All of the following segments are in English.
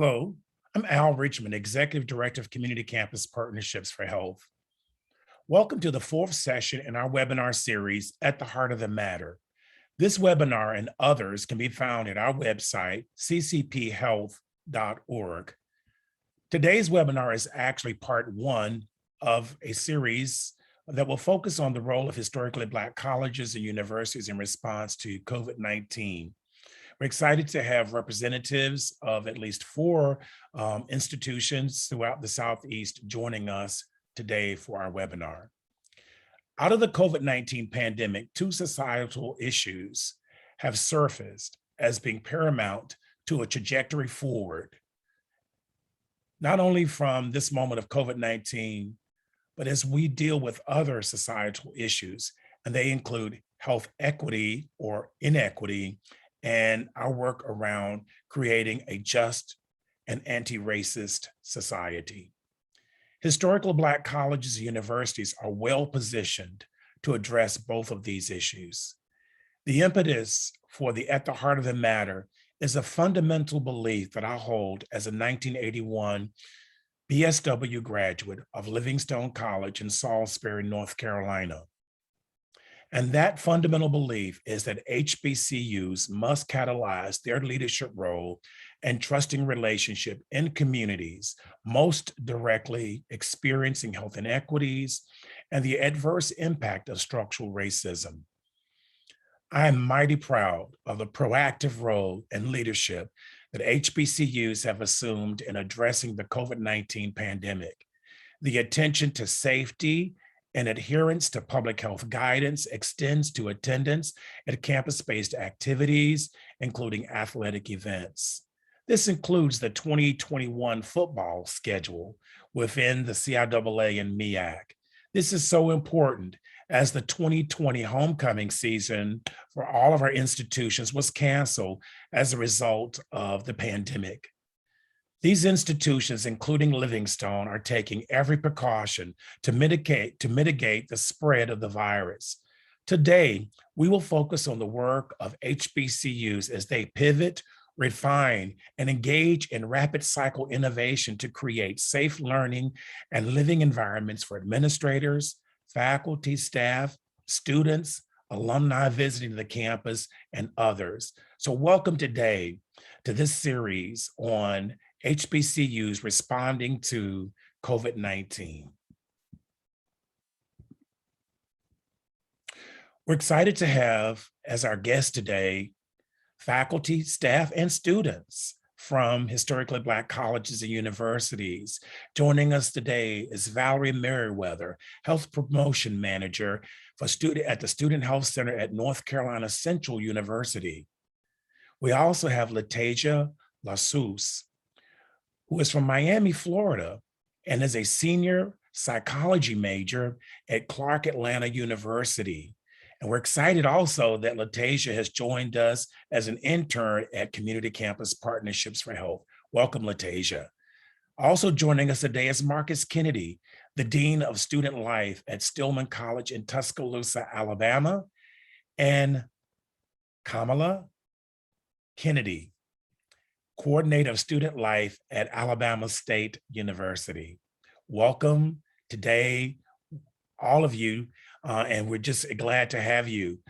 Hello, I'm Al Richmond, Executive Director of Community Campus Partnerships for Health. Welcome to the fourth session in our webinar series, At the Heart of the Matter. This webinar and others can be found at our website, ccphealth.org. Today's webinar is actually part one of a series that will focus on the role of historically Black colleges and universities in response to COVID-19. We're excited to have representatives of at least four institutions throughout the Southeast joining us today for our webinar. Out of the COVID-19 pandemic, two societal issues have surfaced as being paramount to a trajectory forward, not only from this moment of COVID-19, but as we deal with other societal issues, and they include health equity or inequity, and our work around creating a just and anti-racist society. Historical Black colleges and universities are well positioned to address both of these issues. The impetus for the At the Heart of the Matter is a fundamental belief that I hold as a 1981 BSW graduate of Livingstone College in Salisbury, North Carolina. And that fundamental belief is that HBCUs must catalyze their leadership role and trusting relationship in communities most directly experiencing health inequities and the adverse impact of structural racism. I am mighty proud of the proactive role and leadership that HBCUs have assumed in addressing the COVID-19 pandemic. The attention to safety and adherence to public health guidance extends to attendance at campus-based activities, including athletic events. This includes the 2021 football schedule within the CIAA and MEAC. This is so important as the 2020 homecoming season for all of our institutions was canceled as a result of the pandemic. These institutions, including Livingstone, are taking every precaution to mitigate the spread of the virus. Today, we will focus on the work of HBCUs as they pivot, refine, and engage in rapid cycle innovation to create safe learning and living environments for administrators, faculty, staff, students, alumni visiting the campus, and others. So welcome today to this series on HBCUs responding to COVID-19. We're excited to have as our guest today, faculty, staff, and students from historically Black colleges and universities. Joining us today is Valerie Merriweather, Health Promotion Manager at the Student Health Center at North Carolina Central University. We also have Latasia Lasous, who is from Miami, Florida, and is a senior psychology major at Clark Atlanta University. And we're excited also that Latasia has joined us as an intern at Community Campus Partnerships for Health. Welcome, Latasia. Also joining us today is Marcus Kennedy, the Dean of Student Life at Stillman College in Tuscaloosa, Alabama, and Kamala Kennedy, Coordinator of Student Life at Alabama State University. Welcome today, all of you, and we're just glad to have you.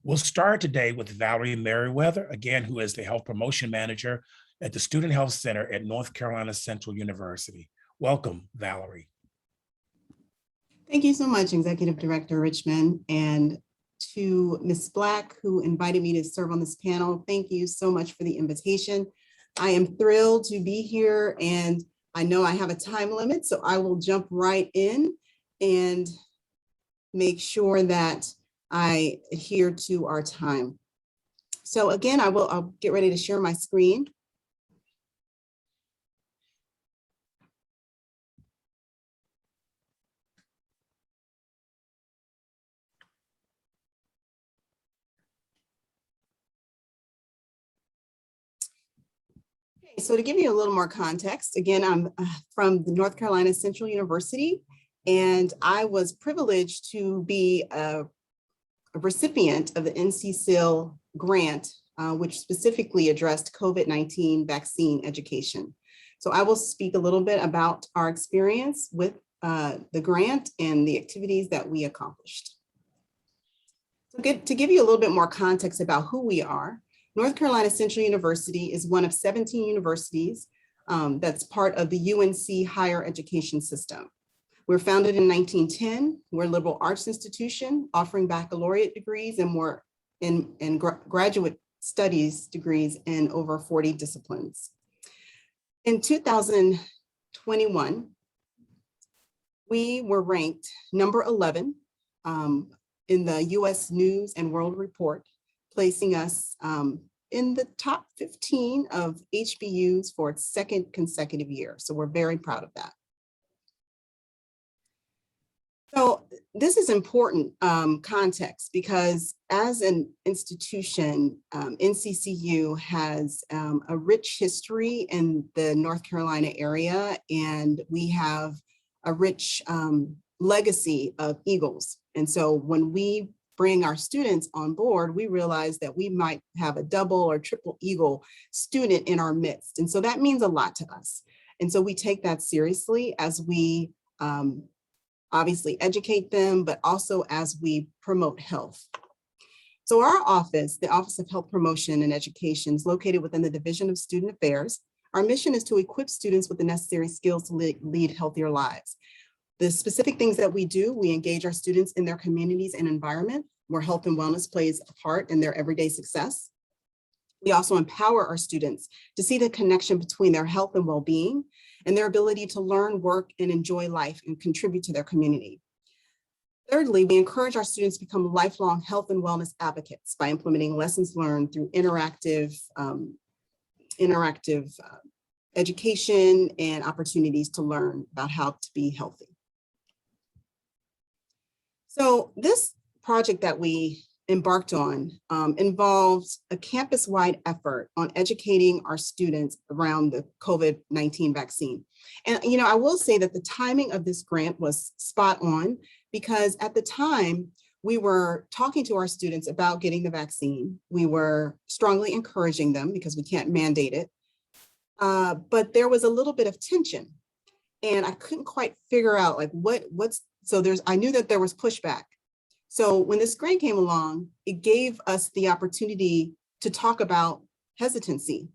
We'll start today with Valerie Merriweather, again, who is the Health Promotion Manager at the Student Health Center at North Carolina Central University. Welcome, Valerie. Thank you so much, Executive Director Richmond, and to Ms. Black, who invited me to serve on this panel. Thank you so much for the invitation. I am thrilled to be here, and I know I have a time limit, so I will jump right in and make sure that I adhere to our time. So again, I'll get ready to share my screen. So to give you a little more context, again, I'm from the North Carolina Central University, and I was privileged to be a recipient of the NC-SIL grant, which specifically addressed COVID-19 vaccine education. So I will speak a little bit about our experience with the grant and the activities that we accomplished. So to give you a little bit more context about who we are, North Carolina Central University is one of 17 universities that's part of the UNC higher education system. We're founded in 1910. We're a liberal arts institution offering baccalaureate degrees and more in graduate studies degrees in over 40 disciplines. In 2021, we were ranked number 11 in the US News and World Report, placing us in the top 15 of HBCUs for its second consecutive year. So we're very proud of that. So this is important context because as an institution, NCCU has a rich history in the North Carolina area, and we have a rich legacy of Eagles. And so when we bring our students on board, we realize that we might have a double or triple Eagle student in our midst. And so that means a lot to us. And so we take that seriously as we obviously educate them, but also as we promote health. So our office, the Office of Health Promotion and Education, is located within the Division of Student Affairs. Our mission is to equip students with the necessary skills to lead healthier lives. The specific things that we do, we engage our students in their communities and environment where health and wellness plays a part in their everyday success. We also empower our students to see the connection between their health and well-being and their ability to learn, work, and enjoy life and contribute to their community. Thirdly, we encourage our students to become lifelong health and wellness advocates by implementing lessons learned through interactive education and opportunities to learn about how to be healthy. So this project that we embarked on involves a campus-wide effort on educating our students around the COVID-19 vaccine. And I will say that the timing of this grant was spot on because at the time we were talking to our students about getting the vaccine. We were strongly encouraging them because we can't mandate it. But there was a little bit of tension and I couldn't quite figure out like I knew that there was pushback. So when this grant came along, it gave us the opportunity to talk about hesitancy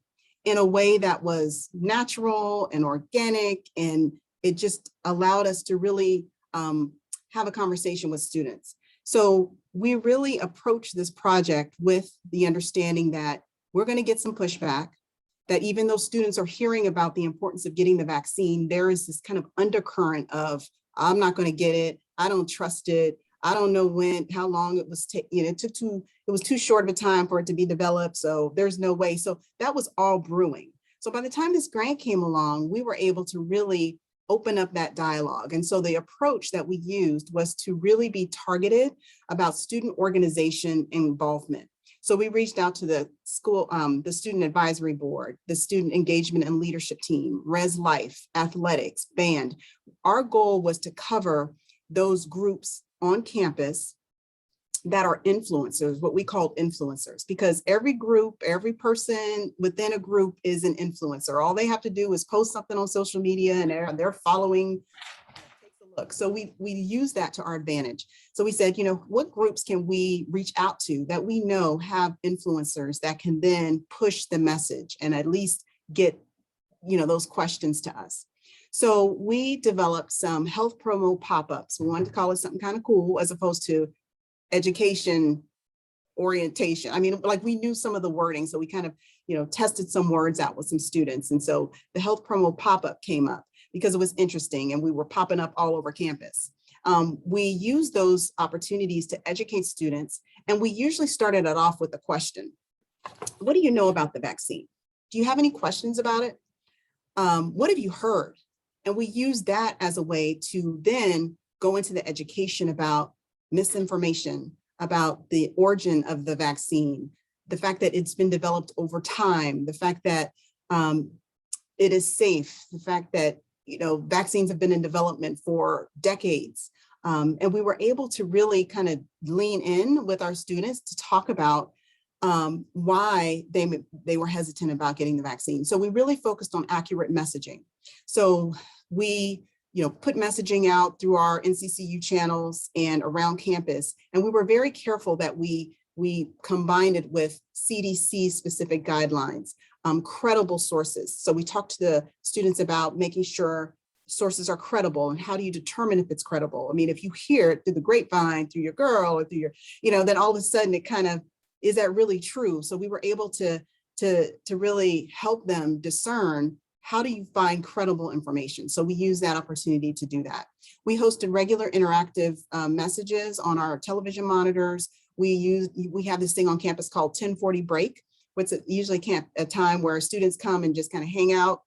in a way that was natural and organic, and it just allowed us to really have a conversation with students. So we really approached this project with the understanding that we're going to get some pushback, that even though students are hearing about the importance of getting the vaccine, there is this kind of undercurrent of, I'm not going to get it, I don't trust it, I don't know how long it was it was too short of a time for it to be developed, so there's no way. So that was all brewing. So by the time this grant came along, we were able to really open up that dialogue. And so the approach that we used was to really be targeted about student organization involvement. So we reached out to the school, the student advisory board, the student engagement and leadership team, Res Life, athletics, band. Our goal was to cover those groups on campus that are influencers, what we call influencers, because every group, every person within a group is an influencer. All they have to do is post something on social media and they're following. Takes a look. So we use that to our advantage. So we said, what groups can we reach out to that we know have influencers that can then push the message and at least get, those questions to us. So we developed some health promo pop-ups. We wanted to call it something kind of cool as opposed to education orientation. I mean, like we knew some of the wording, so we kind of, tested some words out with some students. And so the health promo pop-up came up because it was interesting and we were popping up all over campus. We used those opportunities to educate students, and we usually started it off with a question. What do you know about the vaccine? Do you have any questions about it? What have you heard? And we use that as a way to then go into the education about misinformation, about the origin of the vaccine, the fact that it's been developed over time, the fact that it is safe, the fact that vaccines have been in development for decades. And we were able to really kind of lean in with our students to talk about why they were hesitant about getting the vaccine. So we really focused on accurate messaging. So we put messaging out through our NCCU channels and around campus. And we were very careful that we combined it with CDC specific guidelines, credible sources. So we talked to the students about making sure sources are credible and how do you determine if it's credible? I mean, if you hear it through the grapevine, through your girl or through your, then all of a sudden it kind of, is that really true? So we were able to really help them discern, how do you find credible information? So we use that opportunity to do that. We hosted regular interactive messages on our television monitors. We have this thing on campus called 1040 break, which is usually a time where students come and just kind of hang out.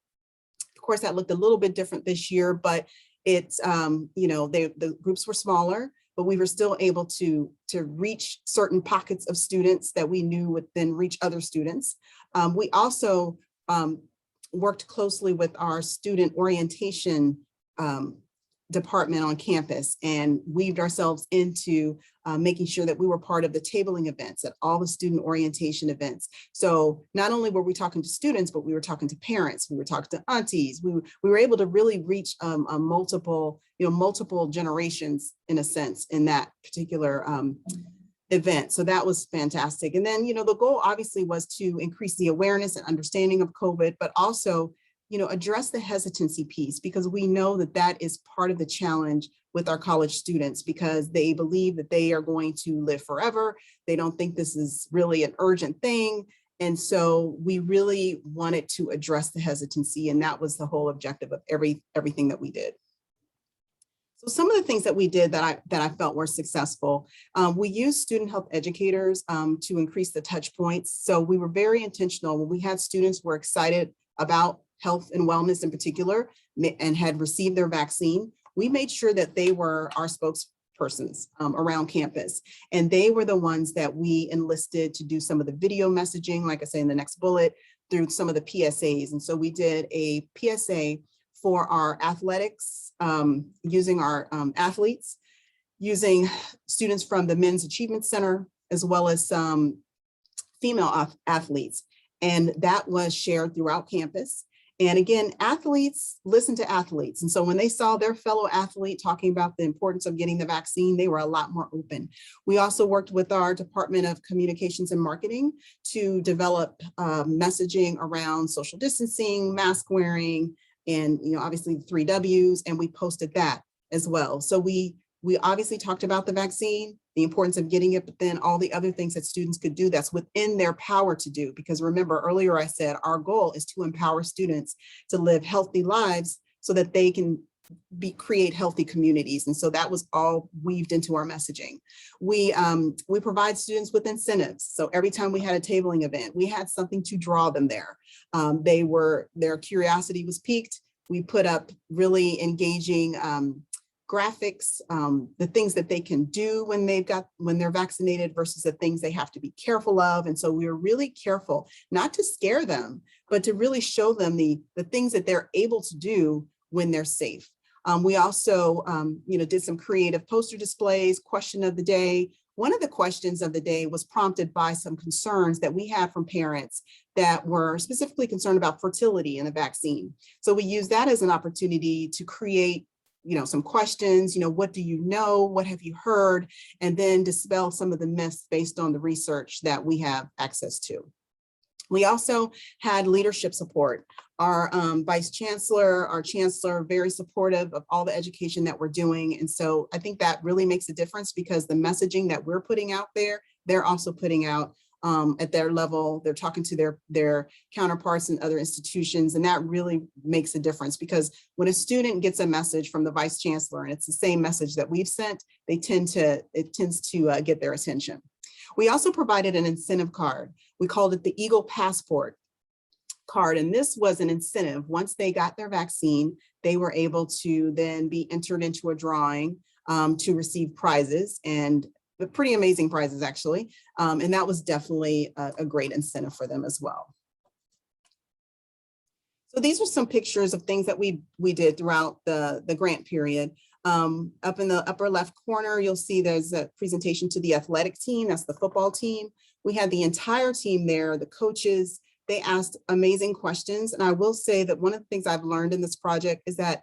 Of course, that looked a little bit different this year, but it's, the groups were smaller, but we were still able to reach certain pockets of students that we knew would then reach other students. We also worked closely with our student orientation department on campus and weaved ourselves into making sure that we were part of the tabling events at all the student orientation events. So not only were we talking to students, but we were talking to parents, we were talking to aunties, we were able to really reach multiple generations in a sense in that particular event. So that was fantastic. And then, the goal obviously was to increase the awareness and understanding of COVID, but also address the hesitancy piece, because we know that that is part of the challenge with our college students, because they believe that they are going to live forever. They don't think this is really an urgent thing. And so we really wanted to address the hesitancy, and that was the whole objective of everything that we did. So some of the things that we did that I felt were successful, we used student health educators to increase the touch points. So we were very intentional when we had students who were excited about health and wellness in particular and had received their vaccine. We made sure that they were our spokespersons around campus. And they were the ones that we enlisted to do some of the video messaging, like I say in the next bullet, through some of the PSAs. And so we did a PSA for our athletics, using our athletes, using students from the Men's Achievement Center, as well as some female athletes. And that was shared throughout campus. And again, athletes listen to athletes. And so when they saw their fellow athlete talking about the importance of getting the vaccine, they were a lot more open. We also worked with our Department of Communications and Marketing to develop messaging around social distancing, mask wearing, and obviously the 3 Ws, and we posted that as well. So we obviously talked about the vaccine, the importance of getting it, but then all the other things that students could do that's within their power to do. Because remember, earlier I said our goal is to empower students to live healthy lives so that they can create healthy communities. And so that was all weaved into our messaging. We provide students with incentives. So every time we had a tabling event, we had something to draw them there. Their curiosity was piqued. We put up really engaging graphics, the things that they can do when they're vaccinated versus the things they have to be careful of. And so we were really careful not to scare them, but to really show them the things that they're able to do when they're safe. We also, did some creative poster displays, question of the day. One of the questions of the day was prompted by some concerns that we had from parents that were specifically concerned about fertility in the vaccine. So we used that as an opportunity to create some questions, what do you know? What have you heard? And then dispel some of the myths based on the research that we have access to. We also had leadership support. Our vice chancellor, our chancellor, very supportive of all the education that we're doing. And so I think that really makes a difference, because the messaging that we're putting out there, they're also putting out at their level. They're talking to their counterparts in other institutions, and that really makes a difference, because when a student gets a message from the vice chancellor and it's the same message that we've sent, it tends to get their attention. We also provided an incentive card. We called it the Eagle Passport card, and this was an incentive. Once they got their vaccine, they were able to then be entered into a drawing to receive prizes, and pretty amazing prizes actually. And that was definitely a great incentive for them as well. So these are some pictures of things that we did throughout the grant period. Up in the upper left corner, you'll see there's a presentation to the athletic team, that's the football team. We had the entire team there, the coaches. They asked amazing questions. And I will say that one of the things I've learned in this project is that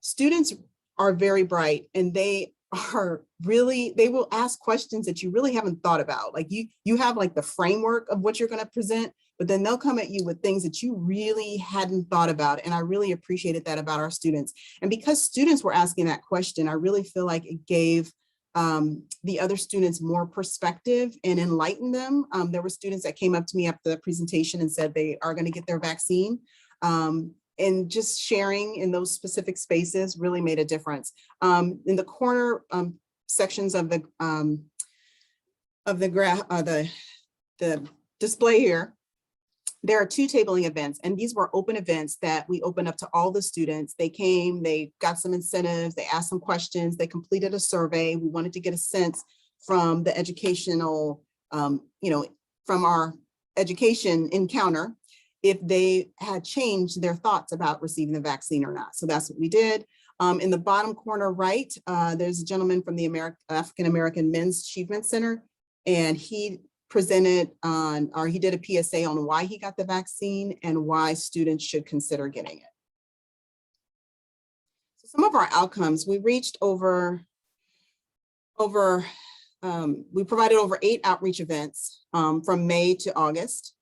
students are very bright, and they will ask questions that you really haven't thought about. Like you have like the framework of what you're going to present, but then they'll come at you with things that you really hadn't thought about. And I really appreciated that about our students. And because students were asking that question, I really feel like it gave the other students more perspective and enlightened them. There were students that came up to me after the presentation and said they are going to get their vaccine. And just sharing in those specific spaces really made a difference. In the corner sections of the display here, there are 2 tabling events, and these were open events that we opened up to all the students. They came, they got some incentives, they asked some questions, they completed a survey. We wanted to get a sense from the educational, from our education encounter, if they had changed their thoughts about receiving the vaccine or not. So that's what we did. In the bottom corner right, there's a gentleman from the African American Men's Achievement Center, and he presented on, or he did a PSA on why he got the vaccine and why students should consider getting it. So some of our outcomes, we reached we provided over 8 outreach events from May to August.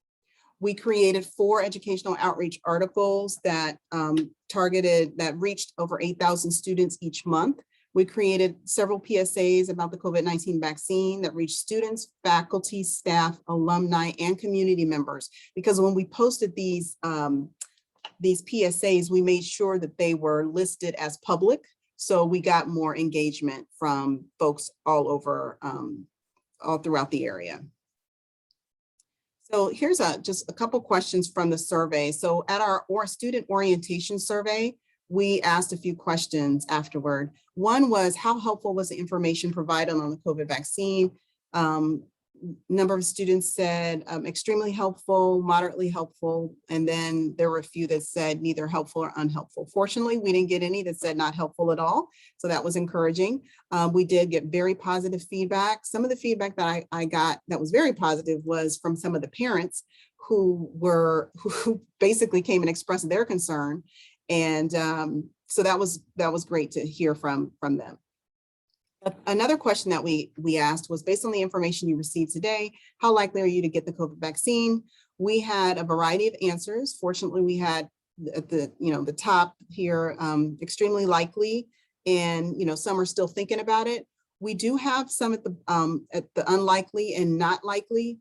We created 4 educational outreach articles that reached over 8,000 students each month. We created several PSAs about the COVID-19 vaccine that reached students, faculty, staff, alumni, and community members. Because when we posted these PSAs, we made sure that they were listed as public. So we got more engagement from folks all over, all throughout the area. So here's just a couple questions from the survey. So at our student orientation survey, we asked a few questions afterward. One was, how helpful was the information provided on the COVID vaccine? Number of students said extremely helpful, moderately helpful, and then there were a few that said neither helpful or unhelpful. Fortunately, we didn't get any that said not helpful at all, so that was encouraging. We did get very positive feedback. Some of the feedback that I got that was very positive was from some of the parents who basically came and expressed their concern, and so that was great to hear from them. Another question that we asked was, based on the information you received today, how likely are you to get the COVID vaccine? We had a variety of answers. Fortunately, we had at the top here, extremely likely, and some are still thinking about it. We do have some at the unlikely and not likely.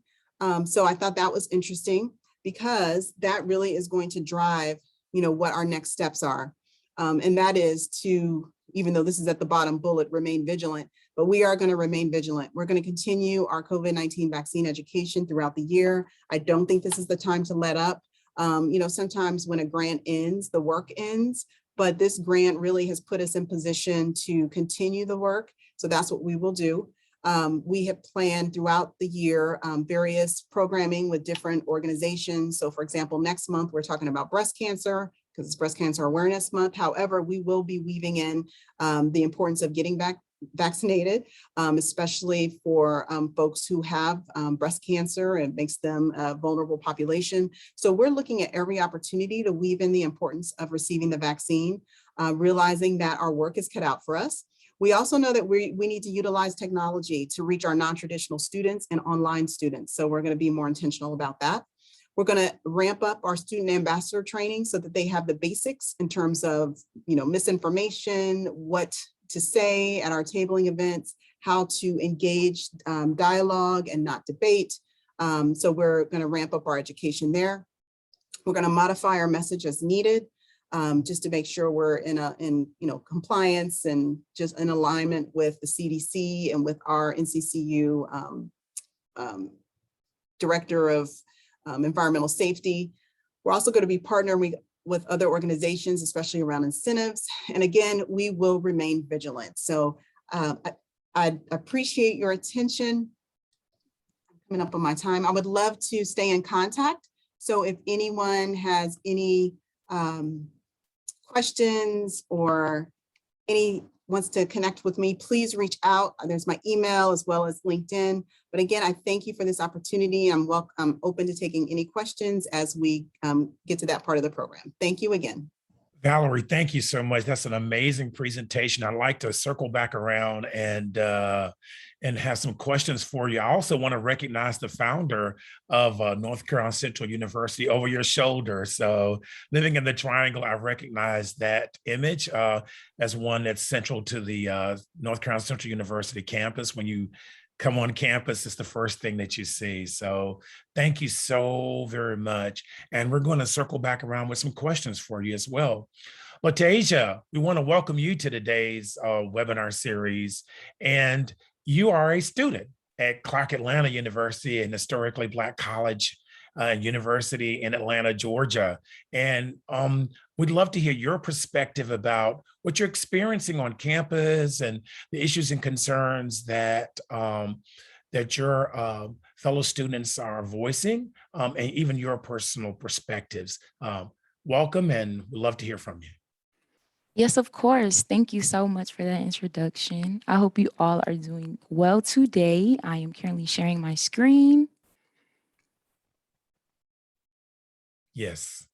So I thought that was interesting, because that really is going to drive what our next steps are. And that is to, even though this is at the bottom bullet, remain vigilant, but we are going to remain vigilant. We're going to continue our COVID-19 vaccine education throughout the year. I don't think this is the time to let up. Sometimes when a grant ends, the work ends, but this grant really has put us in position to continue the work. So that's what we will do. We have planned throughout the year various programming with different organizations. So for example, next month, we're talking about breast cancer, because it's Breast Cancer Awareness Month. However, we will be weaving in the importance of getting vaccinated, especially for folks who have breast cancer, and makes them a vulnerable population. So we're looking at every opportunity to weave in the importance of receiving the vaccine, realizing that our work is cut out for us. We also know that we need to utilize technology to reach our non-traditional students and online students. So we're going to be more intentional about that. We're going to ramp up our student ambassador training so that they have the basics in terms of, misinformation, what to say at our tabling events, how to engage dialogue and not debate. So we're going to ramp up our education there. We're going to modify our message as needed, just to make sure we're in compliance and just in alignment with the CDC and with our NCCU Director of Environmental Safety. We're also going to be partnering with other organizations, especially around incentives. And again, we will remain vigilant. So I appreciate your attention. I'm coming up on my time. I would love to stay in contact. So if anyone has any questions or any wants to connect with me, please reach out. There's my email as well as LinkedIn. But again, I thank you for this opportunity. I'm open to taking any questions as we get to that part of the program. Thank you again. Valerie, thank you so much. That's an amazing presentation. I'd like to circle back around and have some questions for you. I also want to recognize the founder of North Carolina Central University over your shoulder. So living in the Triangle, I recognize that image as one that's central to the North Carolina Central University campus. When you come on campus, it's the first thing that you see. So thank you so very much. And we're going to circle back around with some questions for you as well. Latasia, we want to welcome you to today's webinar series. And you are a student at Clark Atlanta University, an historically Black college university in Atlanta, Georgia. And we'd love to hear your perspective about what you're experiencing on campus and the issues and concerns that that your fellow students are voicing, and even your personal perspectives. Welcome, and we'd love to hear from you. Yes, of course. Thank you so much for that introduction. I hope you all are doing well today. I am currently sharing my screen. Yes.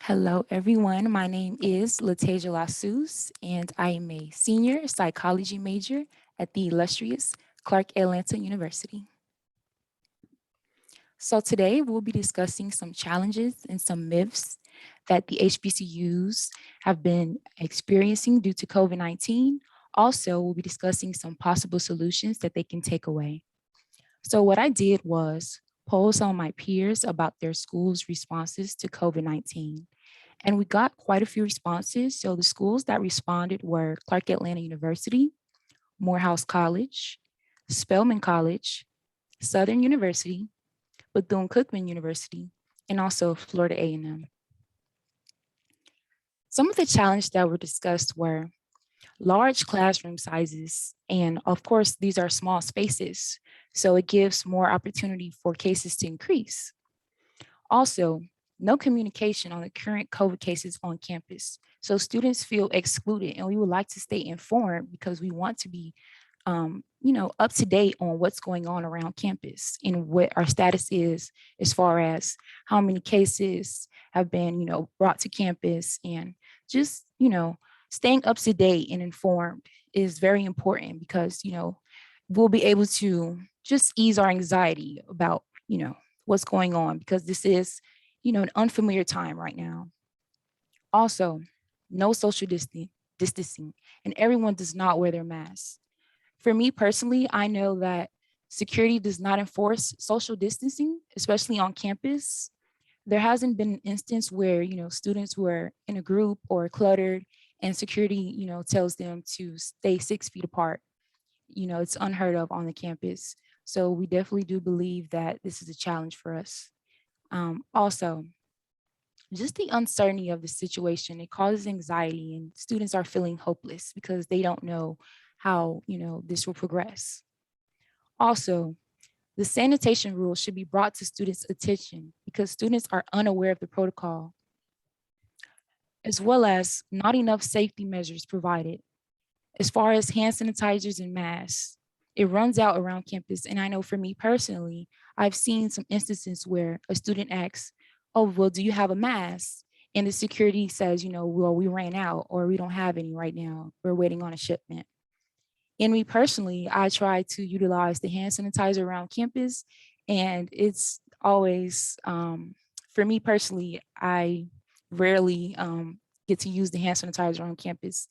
Hello, everyone. My name is Latasia Lassus, and I am a senior psychology major at the illustrious Clark Atlanta University. So today we'll be discussing some challenges and some myths that the HBCUs have been experiencing due to COVID-19. Also, we'll be discussing some possible solutions that they can take away. So what I did was poll some of my peers about their school's responses to COVID-19. And we got quite a few responses. So the schools that responded were Clark Atlanta University, Morehouse College, Spelman College, Southern University, Bethune-Cookman University, and also Florida A&M. Some of the challenges that were discussed were large classroom sizes, and of course, these are small spaces, so it gives more opportunity for cases to increase. Also, no communication on the current COVID cases on campus, so students feel excluded, and we would like to stay informed because we want to be up to date on what's going on around campus and what our status is as far as how many cases have been, brought to campus, and just, staying up to date and informed is very important because, we'll be able to just ease our anxiety about, what's going on because this is, an unfamiliar time right now. Also, no social distancing, and everyone does not wear their masks. For me personally, I know that security does not enforce social distancing, especially on campus. There hasn't been an instance where, students were in a group or cluttered and security, tells them to stay 6 feet apart. It's unheard of on the campus. So we definitely do believe that this is a challenge for us. Also, just the uncertainty of the situation, it causes anxiety and students are feeling hopeless because they don't know how, this will progress. Also, the sanitation rules should be brought to students' attention because students are unaware of the protocol, as well as not enough safety measures provided. As far as hand sanitizers and masks, it runs out around campus. And I know for me personally, I've seen some instances where a student asks, oh, well, do you have a mask? And the security says, well, we ran out or we don't have any right now. We're waiting on a shipment. And me personally, I try to utilize the hand sanitizer around campus, and it's always, for me personally, I rarely get to use the hand sanitizer on campus.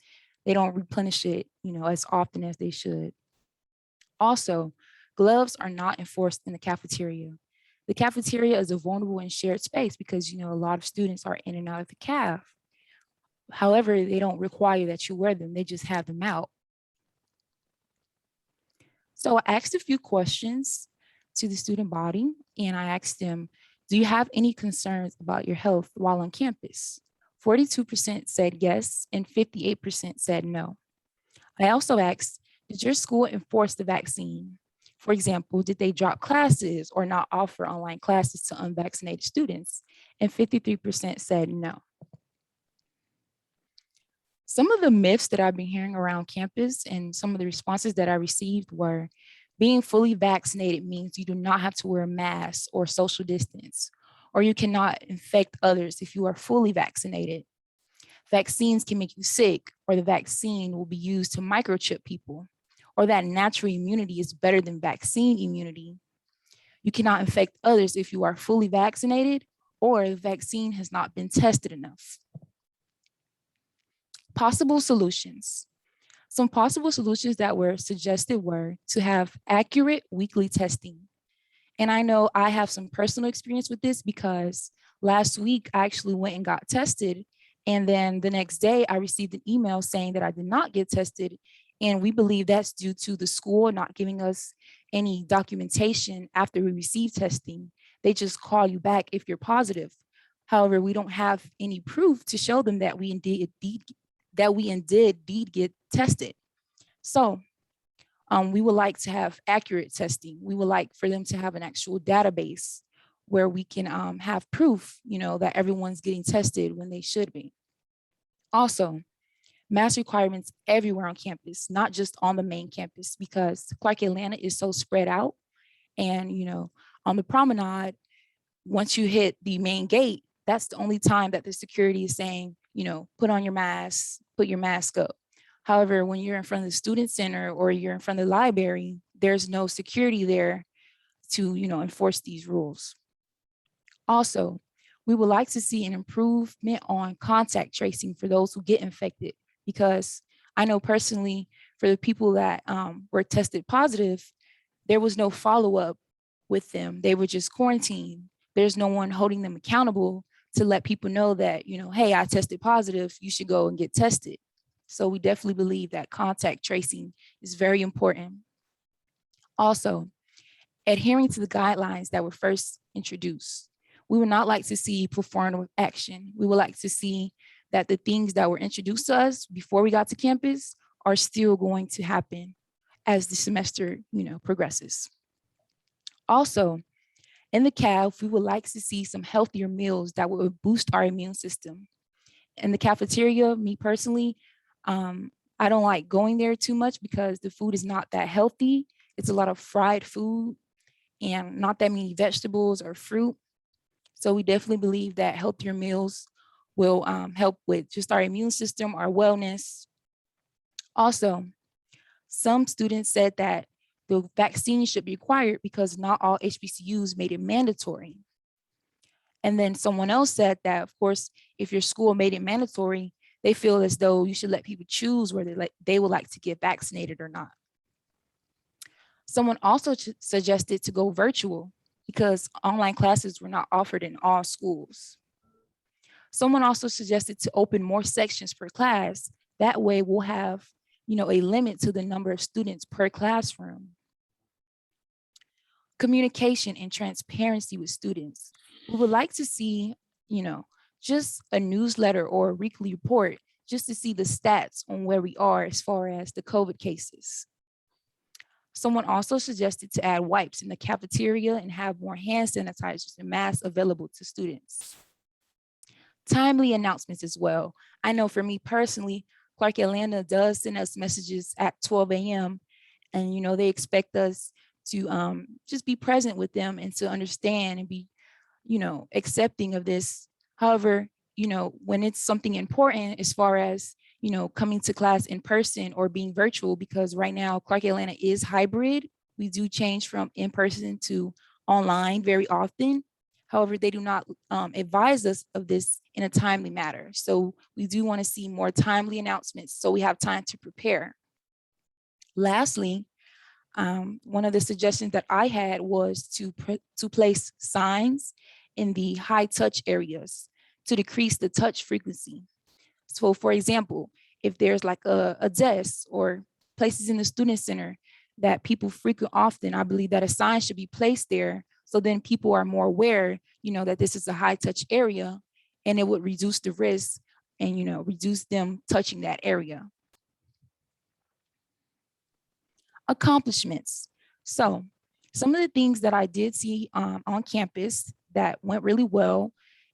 They don't replenish it, as often as they should. Also, gloves are not enforced in the cafeteria. The cafeteria is a vulnerable and shared space because, a lot of students are in and out of the caf. However, they don't require that you wear them, they just have them out. So I asked a few questions to the student body, and I asked them, do you have any concerns about your health while on campus? 42% said yes, and 58% said no. I also asked, did your school enforce the vaccine? For example, did they drop classes or not offer online classes to unvaccinated students? and 53% said no. Some of the myths that I've been hearing around campus and some of the responses that I received were being fully vaccinated means you do not have to wear a mask or social distance, or you cannot infect others if you are fully vaccinated. Vaccines can make you sick, or the vaccine will be used to microchip people, or that natural immunity is better than vaccine immunity. You cannot infect others if you are fully vaccinated, or the vaccine has not been tested enough. Possible solutions. Some possible solutions that were suggested were to have accurate weekly testing. And I know I have some personal experience with this because last week I actually went and got tested. And then the next day I received an email saying that I did not get tested. And we believe that's due to the school not giving us any documentation after we receive testing. They just call you back if you're positive. However, we don't have any proof to show them that we indeed get tested. So we would like to have accurate testing. We would like for them to have an actual database where we can have proof, that everyone's getting tested when they should be. Also, mask requirements everywhere on campus, not just on the main campus, because Clark Atlanta is so spread out. And, on the promenade, once you hit the main gate, that's the only time that the security is saying, put on your mask, put your mask up. However, when you're in front of the student center or you're in front of the library, there's no security there to, enforce these rules. Also, we would like to see an improvement on contact tracing for those who get infected, because I know personally for the people that were tested positive, there was no follow-up with them. They were just quarantined. There's no one holding them accountable to let people know that, hey, I tested positive, you should go and get tested. So we definitely believe that contact tracing is very important. Also, adhering to the guidelines that were first introduced. We would not like to see performative action. We would like to see that the things that were introduced to us before we got to campus are still going to happen as the semester, progresses. Also, in the CAF, we would like to see some healthier meals that would boost our immune system. In the cafeteria, me personally, I don't like going there too much because the food is not that healthy. It's a lot of fried food and not that many vegetables or fruit. So we definitely believe that healthier meals will help with just our immune system, our wellness. Also, some students said that the vaccine should be required because not all HBCUs made it mandatory. And then someone else said that, of course, if your school made it mandatory, they feel as though you should let people choose whether they would like to get vaccinated or not. Someone also suggested to go virtual because online classes were not offered in all schools. Someone also suggested to open more sections per class. That way we'll have, a limit to the number of students per classroom. Communication and transparency with students. We would like to see, just a newsletter or a weekly report just to see the stats on where we are as far as the COVID cases. Someone also suggested to add wipes in the cafeteria and have more hand sanitizers and masks available to students. Timely announcements as well. I know for me personally, Clark Atlanta does send us messages at 12 a.m. and they expect us to just be present with them and to understand and be, accepting of this. However, when it's something important as far as, coming to class in person or being virtual, because right now Clark Atlanta is hybrid. We do change from in person to online very often. However, they do not advise us of this in a timely manner. So we do want to see more timely announcements so we have time to prepare. Lastly, one of the suggestions that I had was to place signs in the high touch areas to decrease the touch frequency. So for example, if there's like a desk or places in the student center that people frequent often, I believe that a sign should be placed there. So then people are more aware, that this is a high touch area, and it would reduce the risk and, reduce them touching that area. Accomplishments. So some of the things that I did see on campus that went really well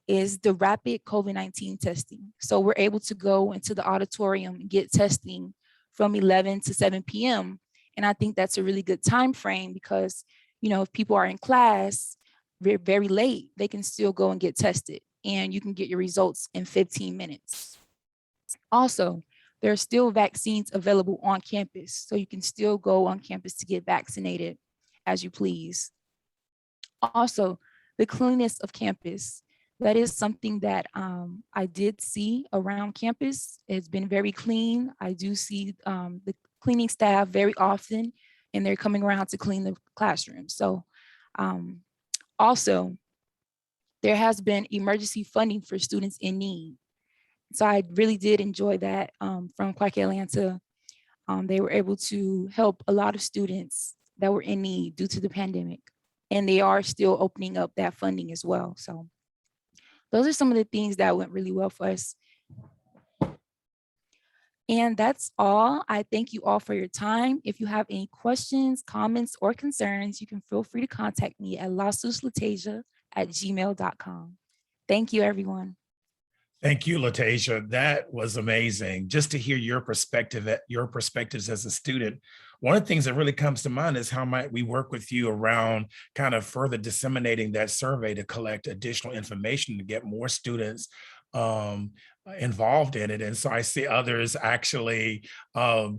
is the rapid COVID-19 testing. So we're able to go into the auditorium and get testing from 11 to 7 p.m. And I think that's a really good time frame because, if people are in class very, very late, they can still go and get tested and you can get your results in 15 minutes. Also, there are still vaccines available on campus, so you can still go on campus to get vaccinated as you please. Also, the cleanliness of campus. That is something that I did see around campus. It's been very clean. I do see the cleaning staff very often, and they're coming around to clean the classroom. So also, there has been emergency funding for students in need. So I really did enjoy that from Quack Atlanta. They were able to help a lot of students that were in need due to the pandemic. And they are still opening up that funding as well. So those are some of the things that went really well for us. And that's all. I thank you all for your time. If you have any questions, comments, or concerns, you can feel free to contact me at lawsuitslatesia@gmail.com. Thank you, everyone. Thank you, Latasia. That was amazing. Just to hear your perspectives as a student. One of the things that really comes to mind is how might we work with you around kind of further disseminating that survey to collect additional information to get more students involved in it. And so I see others actually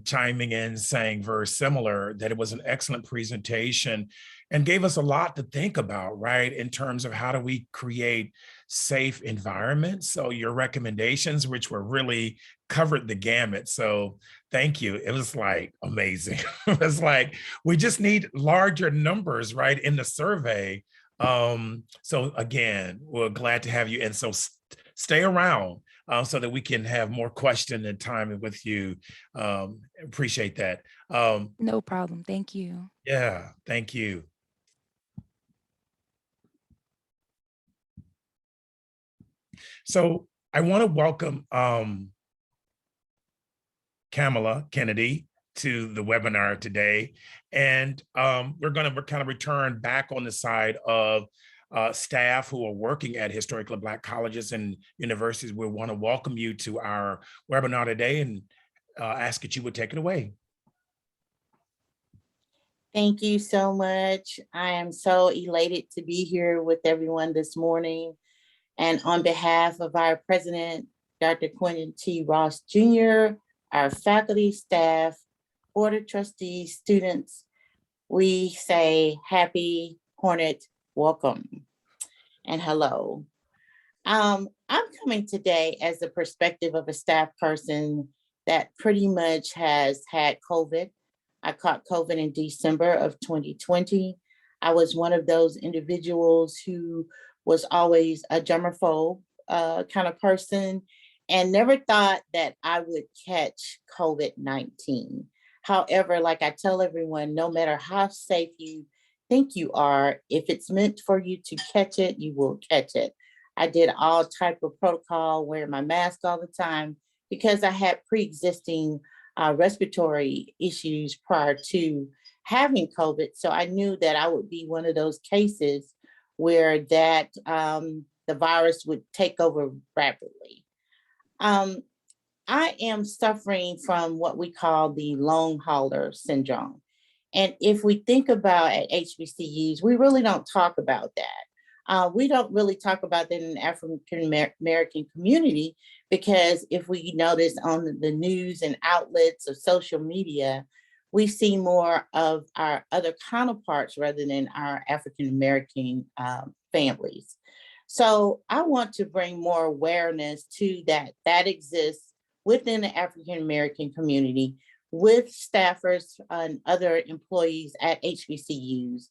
chiming in saying very similar, that it was an excellent presentation and gave us a lot to think about, right? In terms of how do we create safe environments. So your recommendations, which were really covered the gamut. So thank you. It was like amazing. It was like, we just need larger numbers, right, in the survey. So again, we're glad to have you. And so stay around so that we can have more question and time with you. Appreciate that. No problem. Thank you. Yeah, thank you. So I want to welcome Kamala Kennedy to the webinar today. And we're going to kind of return back on the side of staff who are working at historically Black colleges and universities. We want to welcome you to our webinar today and ask that you would take it away. Thank you so much. I am so elated to be here with everyone this morning. And on behalf of our president, Dr. Quentin T. Ross Jr., our faculty, staff, board of trustees, students, we say happy Hornet welcome and hello. I'm coming today as the perspective of a staff person that pretty much has had COVID. I caught COVID in December of 2020. I was one of those individuals who was always a germaphobe kind of person and never thought that I would catch COVID-19. However, like I tell everyone, no matter how safe you think you are, if it's meant for you to catch it, you will catch it. I did all type of protocol, wearing my mask all the time because I had pre-existing respiratory issues prior to having COVID. So I knew that I would be one of those cases where that the virus would take over rapidly. I am suffering from what we call the long hauler syndrome. And if we think about at HBCUs, we really don't talk about that. We don't really talk about that in the African American community, because if we notice on the news and outlets of social media, we see more of our other counterparts rather than our African American families. So I want to bring more awareness to that exists within the African American community with staffers and other employees at HBCUs.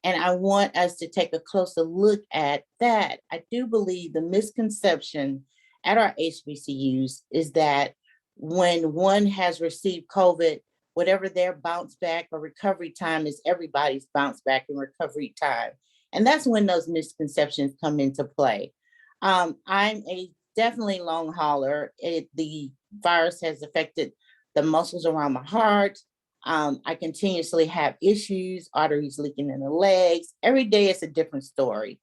And I want us to take a closer look at that. I do believe the misconception at our HBCUs is that when one has received COVID, whatever their bounce back or recovery time is, everybody's bounce back and recovery time. And that's when those misconceptions come into play. I'm a definitely long hauler. The virus has affected the muscles around my heart. I continuously have issues, arteries leaking in the legs. Every day it's a different story.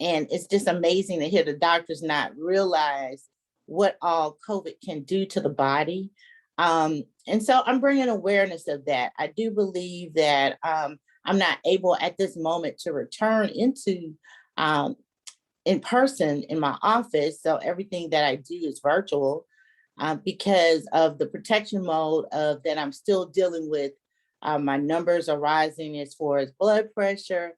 And it's just amazing to hear the doctors not realize what all COVID can do to the body. And so I'm bringing awareness of that. I do believe that I'm not able at this moment to return into in person in my office. So everything that I do is virtual because of the protection mode of that I'm still dealing with. My numbers are rising as far as blood pressure,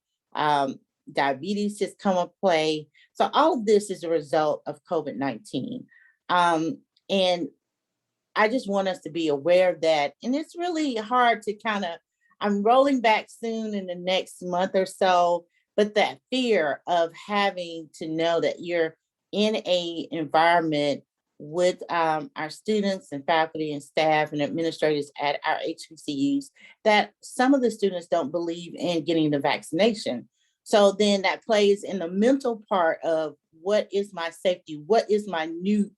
diabetes has come into play. So all of this is a result of COVID-19. And I just want us to be aware of that. And it's really hard to I'm rolling back soon in the next month or so, but that fear of having to know that you're in a environment with our students and faculty and staff and administrators at our HBCUs, that some of the students don't believe in getting the vaccination. So then that plays in the mental part of what is my safety? What is my new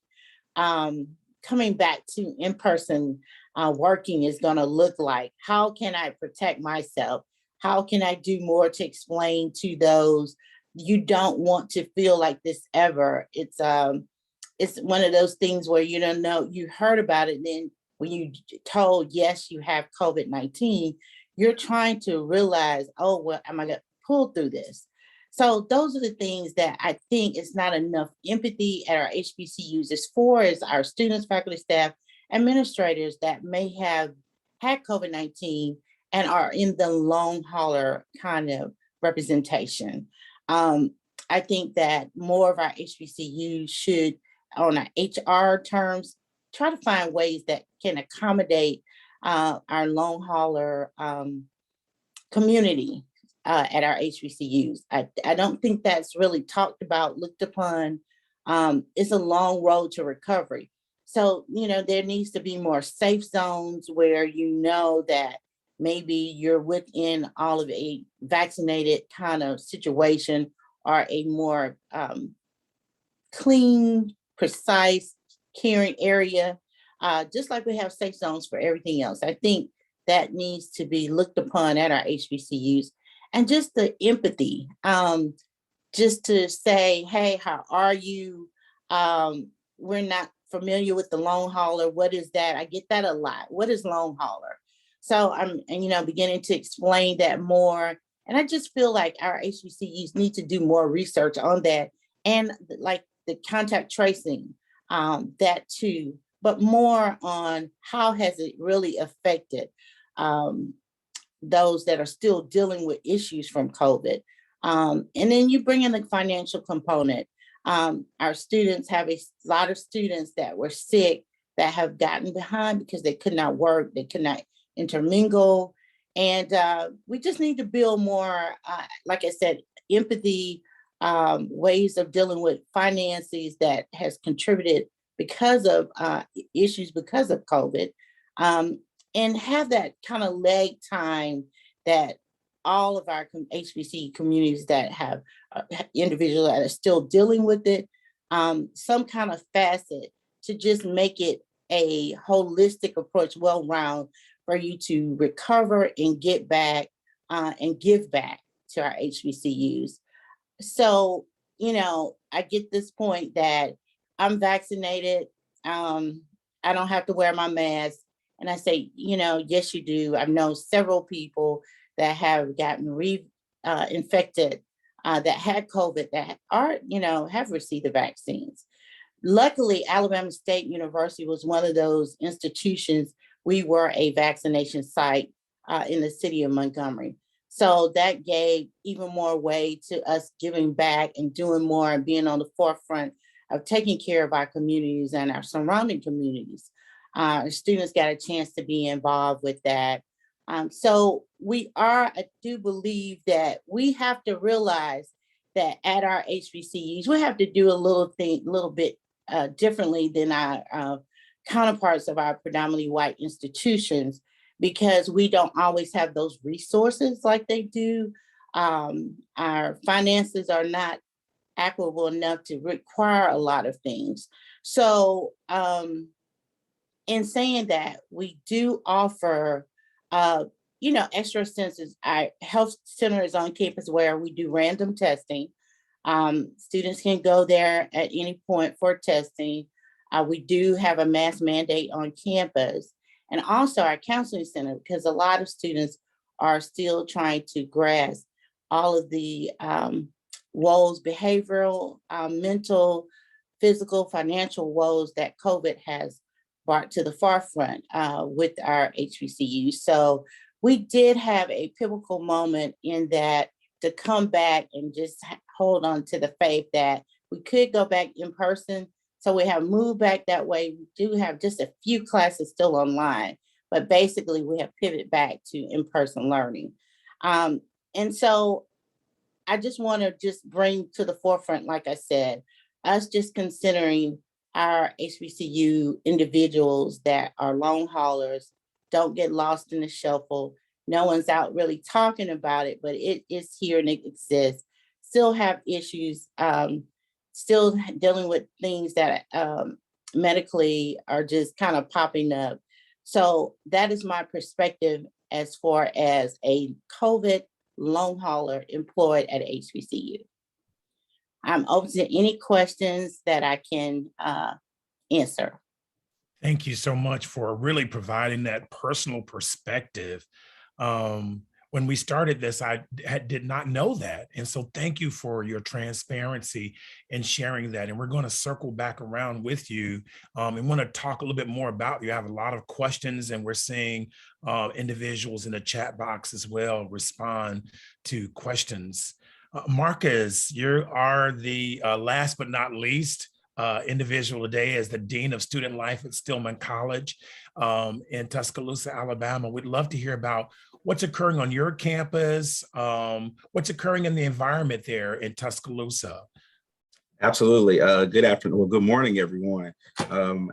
coming back to in-person working is going to look like? How can I protect myself? How can I do more to explain to those you don't want to feel like this ever? It's one of those things where you don't know, you heard about it, then when you told, yes, you have COVID-19, you're trying to realize, oh, well, am I going to pull through this? So those are the things that I think is not enough empathy at our HBCUs as far as our students, faculty, staff, administrators that may have had COVID-19 and are in the long hauler kind of representation. I think that more of our HBCUs should, on our HR terms, try to find ways that can accommodate our long hauler community at our HBCUs. I don't think that's really talked about, looked upon. It's a long road to recovery. So, there needs to be more safe zones where that maybe you're within all of a vaccinated kind of situation or a more clean, precise, caring area, just like we have safe zones for everything else. I think that needs to be looked upon at our HBCUs. And just the empathy, just to say, hey, how are you? We're not familiar with the long hauler. What is that? I get that a lot. What is long hauler? So I'm, beginning to explain that more. And I just feel like our HBCUs need to do more research on that, and like the contact tracing, that too, but more on how has it really affected those that are still dealing with issues from COVID. And then you bring in the financial component. Our students have a lot of students that were sick that have gotten behind because they could not work, they could not intermingle. And we just need to build more, like I said, empathy, ways of dealing with finances that has contributed because of issues because of COVID. And have that kind of leg time that all of our HBC communities that have individuals that are still dealing with it, some kind of facet to just make it a holistic approach, well-rounded, for you to recover and get back and give back to our HBCUs. So, I get this point that I'm vaccinated. I don't have to wear my mask. And I say, yes, you do. I've known several people that have gotten infected, that had COVID, that are, have received the vaccines. Luckily, Alabama State University was one of those institutions. We were a vaccination site in the city of Montgomery. So that gave even more way to us giving back and doing more and being on the forefront of taking care of our communities and our surrounding communities. Students got a chance to be involved with that. So I do believe that we have to realize that at our HBCUs, we have to do a little bit differently than our counterparts of our predominantly white institutions, because we don't always have those resources like they do. Our finances are not equitable enough to require a lot of things. So in saying that, we do offer, extra census. Our health center is on campus where we do random testing. Students can go there at any point for testing. We do have a mask mandate on campus, and also our counseling center, because a lot of students are still trying to grasp all of the woes, behavioral, mental, physical, financial woes that COVID has brought to the forefront with our HBCU. So we did have a pivotal moment in that, to come back and just hold on to the faith that we could go back in person. So we have moved back that way. We do have just a few classes still online, but basically we have pivoted back to in-person learning. And so I just want to just bring to the forefront, like I said, us just considering our HBCU individuals that are long haulers, don't get lost in the shuffle. No one's out really talking about it, but it is here and it exists. Still have issues, still dealing with things that medically are just kind of popping up. So that is my perspective as far as a COVID long hauler employed at HBCU. I'm open to any questions that I can answer. Thank you so much for really providing that personal perspective. When we started this, I did not know that. And so thank you for your transparency and sharing that. And we're going to circle back around with you and want to talk a little bit more about you. I have a lot of questions, and we're seeing individuals in the chat box as well respond to questions. Marcus, you are the last but not least individual today as the Dean of Student Life at Stillman College in Tuscaloosa, Alabama. We'd love to hear about what's occurring on your campus, what's occurring in the environment there in Tuscaloosa. Absolutely. Good afternoon. Well, good morning, everyone.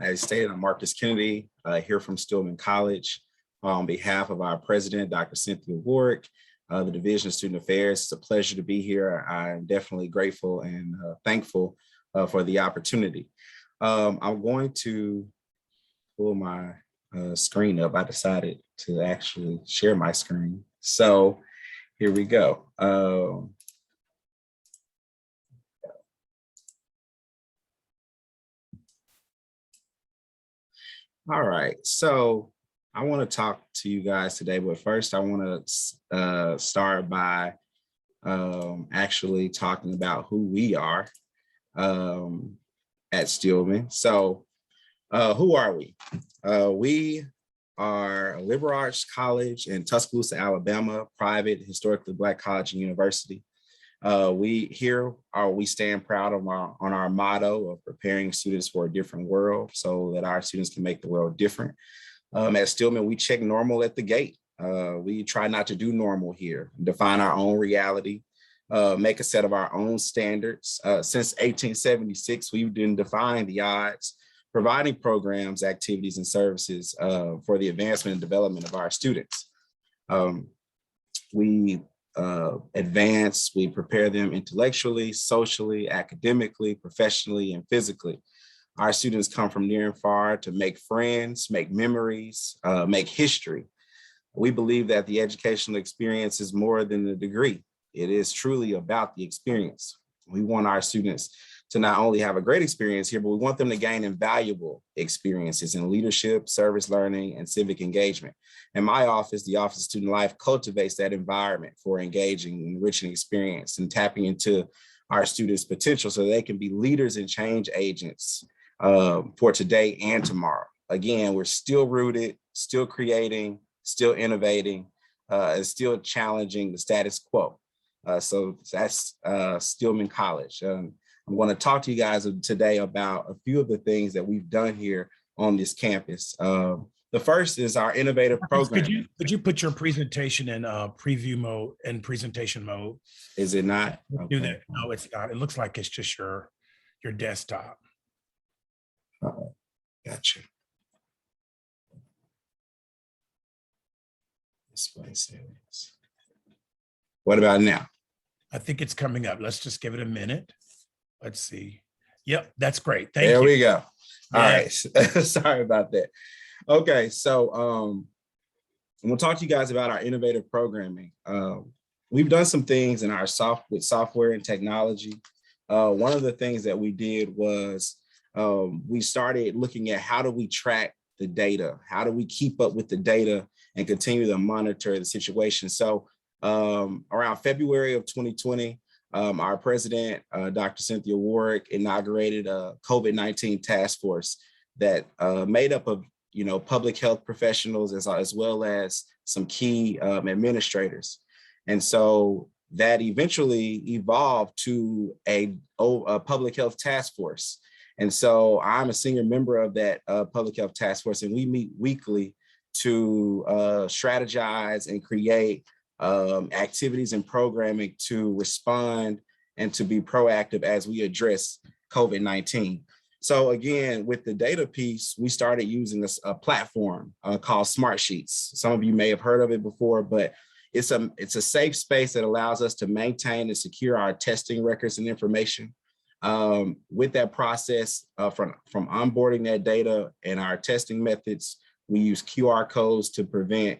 As stated, I'm Marcus Kennedy, here from Stillman College. On behalf of our president, Dr. Cynthia Warwick, the Division of Student Affairs, it's a pleasure to be here. I'm definitely grateful and thankful for the opportunity. I'm going to pull my screen up. I decided to actually share my screen. So here we go. All right, so I want to talk to you guys today, but first I want to start by actually talking about who we are at Stillman. So who are we? We are a liberal arts college in Tuscaloosa, Alabama, private, historically Black college and university. We stand proud of on our motto of preparing students for a different world so that our students can make the world different. At Stillman, we check normal at the gate. We try not to do normal here, define our own reality, make a set of our own standards. Since 1876, we've been defining the odds, providing programs, activities, and services for the advancement and development of our students. We advance, we prepare them intellectually, socially, academically, professionally, and physically. Our students come from near and far to make friends, make memories, make history. We believe that the educational experience is more than the degree. It is truly about the experience. We want our students to not only have a great experience here, but we want them to gain invaluable experiences in leadership, service learning, and civic engagement. In my office, the Office of Student Life cultivates that environment for engaging, enriching experience, and tapping into our students' potential so they can be leaders and change agents for today and tomorrow. Again, we're still rooted, still creating, still innovating, and still challenging the status quo. So that's Stillman College. I'm going to talk to you guys today about a few of the things that we've done here on this campus. The first is our innovative program. Could you put your presentation in preview mode and presentation mode? Is it not? Okay. Do that. No, it's not. It looks like it's just your desktop. Gotcha. Display settings. What about now? I think it's coming up. Let's just give it a minute. Let's see. Yep, that's great. Thank you. There we go. All Yeah. right. Sorry about that. Okay, so I'm gonna talk to you guys about our innovative programming. We've done some things in our with software and technology one of the things that we did was we started looking at how do we track the data? How do we keep up with the data and continue to monitor the situation? So around February of 2020, our president, Dr. Cynthia Warwick, inaugurated a COVID-19 task force that made up of public health professionals as well as some key administrators. And so that eventually evolved to a public health task force. And so I'm a senior member of that public health task force, and we meet weekly to strategize and create activities and programming to respond and to be proactive as we address COVID-19. So again, with the data piece, we started using a platform called Smartsheets. Some of you may have heard of it before, but it's a safe space that allows us to maintain and secure our testing records and information. With that process, from onboarding that data and our testing methods, we use QR codes to prevent,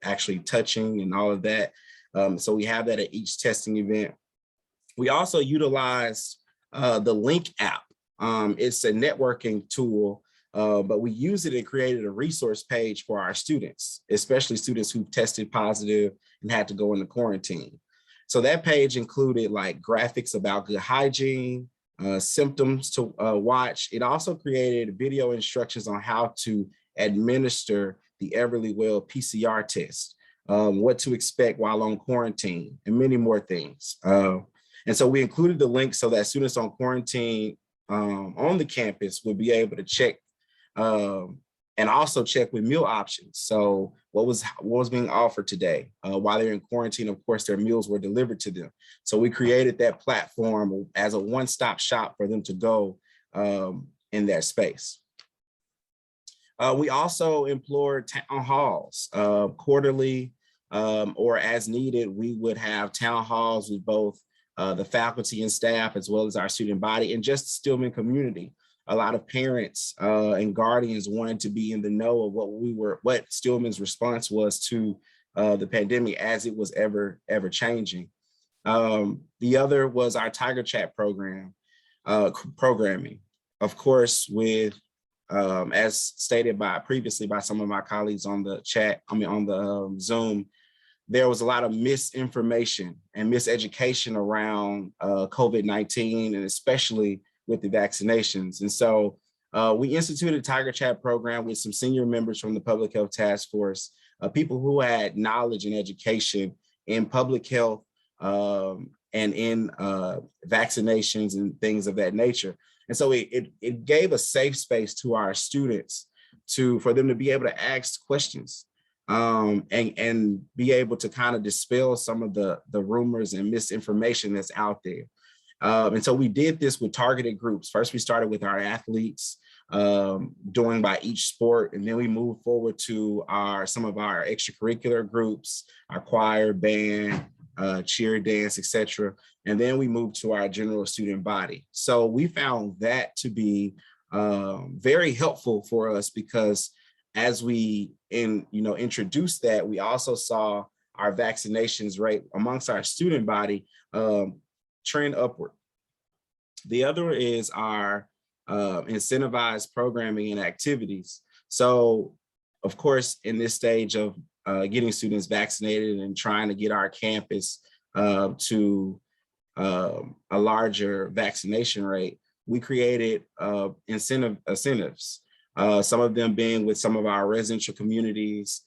actually touching and all of that. So we have that at each testing event. We also utilize the Link app. It's a networking tool, but we use it and created a resource page for our students, especially students who've tested positive and had to go into quarantine. So that page included like graphics about good hygiene, symptoms to watch. It also created video instructions on how to administer the Everlywell PCR test, what to expect while on quarantine, and many more things. And so we included the link so that students on quarantine on the campus would be able to check and also check with meal options. So what was being offered today? While they're in quarantine, of course, their meals were delivered to them. So we created that platform as a one-stop shop for them to go in their space. We also employed town halls quarterly or as needed. We would have town halls with both the faculty and staff, as well as our student body and just the Stillman community. A lot of parents and guardians wanted to be in the know of what Stillman's response was to the pandemic as it was ever changing. The other was our Tiger Chat program, programming. Of course, with as stated previously by some of my colleagues on the chat, on the Zoom, there was a lot of misinformation and miseducation around COVID-19, and especially with the vaccinations. And so we instituted a Tiger Chat program with some senior members from the Public Health Task Force, people who had knowledge and education in public health and in vaccinations and things of that nature. And so it gave a safe space to our students for them to be able to ask questions and be able to kind of dispel some of the rumors and misinformation that's out there. And so we did this with targeted groups. First, we started with our athletes doing by each sport, and then we moved forward to some of our extracurricular groups, our choir, band, cheer, dance, etc. And then we moved to our general student body. So we found that to be very helpful for us, because as we introduced that, we also saw our vaccinations rate amongst our student body trend upward. The other is our incentivized programming and activities. So, of course, in this stage of getting students vaccinated and trying to get our campus to a larger vaccination rate, we created incentives. Some of them being with some of our residential communities,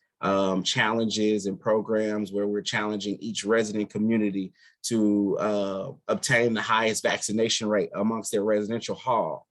challenges and programs where we're challenging each resident community to obtain the highest vaccination rate amongst their residential hall.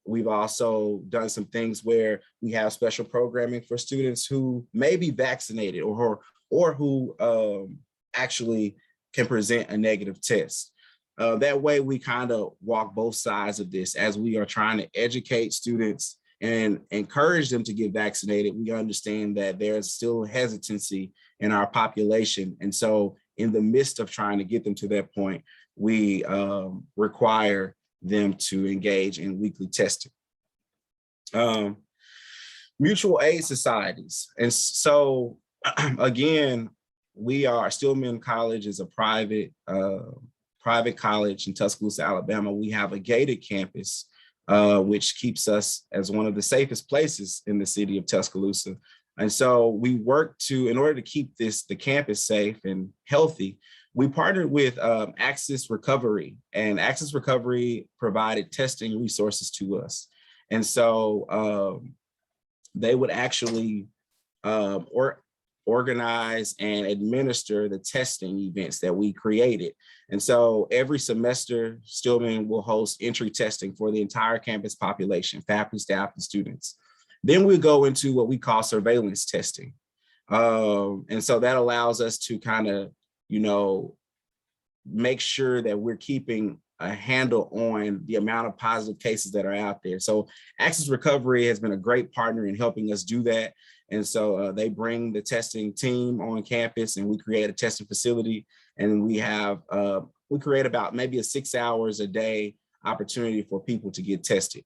We've also done some things where we have special programming for students who may be vaccinated or who actually can present a negative test. That way we kind of walk both sides of this as we are trying to educate students and encourage them to get vaccinated. We understand that there's still hesitancy in our population. And so in the midst of trying to get them to that point, we require them to engage in weekly testing. Mutual aid societies. And so again, Stillman College is a private private college in Tuscaloosa, Alabama. We have a gated campus, which keeps us as one of the safest places in the city of Tuscaloosa. And so we work in order to keep the campus safe and healthy, we partnered with Access Recovery, and Access Recovery provided testing resources to us. And so they would actually organize and administer the testing events that we created. And so every semester, Stillman will host entry testing for the entire campus population, faculty, staff, and students. Then we go into what we call surveillance testing. And so that allows us to kind of, make sure that we're keeping a handle on the amount of positive cases that are out there. So Access Recovery has been a great partner in helping us do that. And so they bring the testing team on campus, and we create a testing facility, and we create about maybe a 6 hours a day opportunity for people to get tested.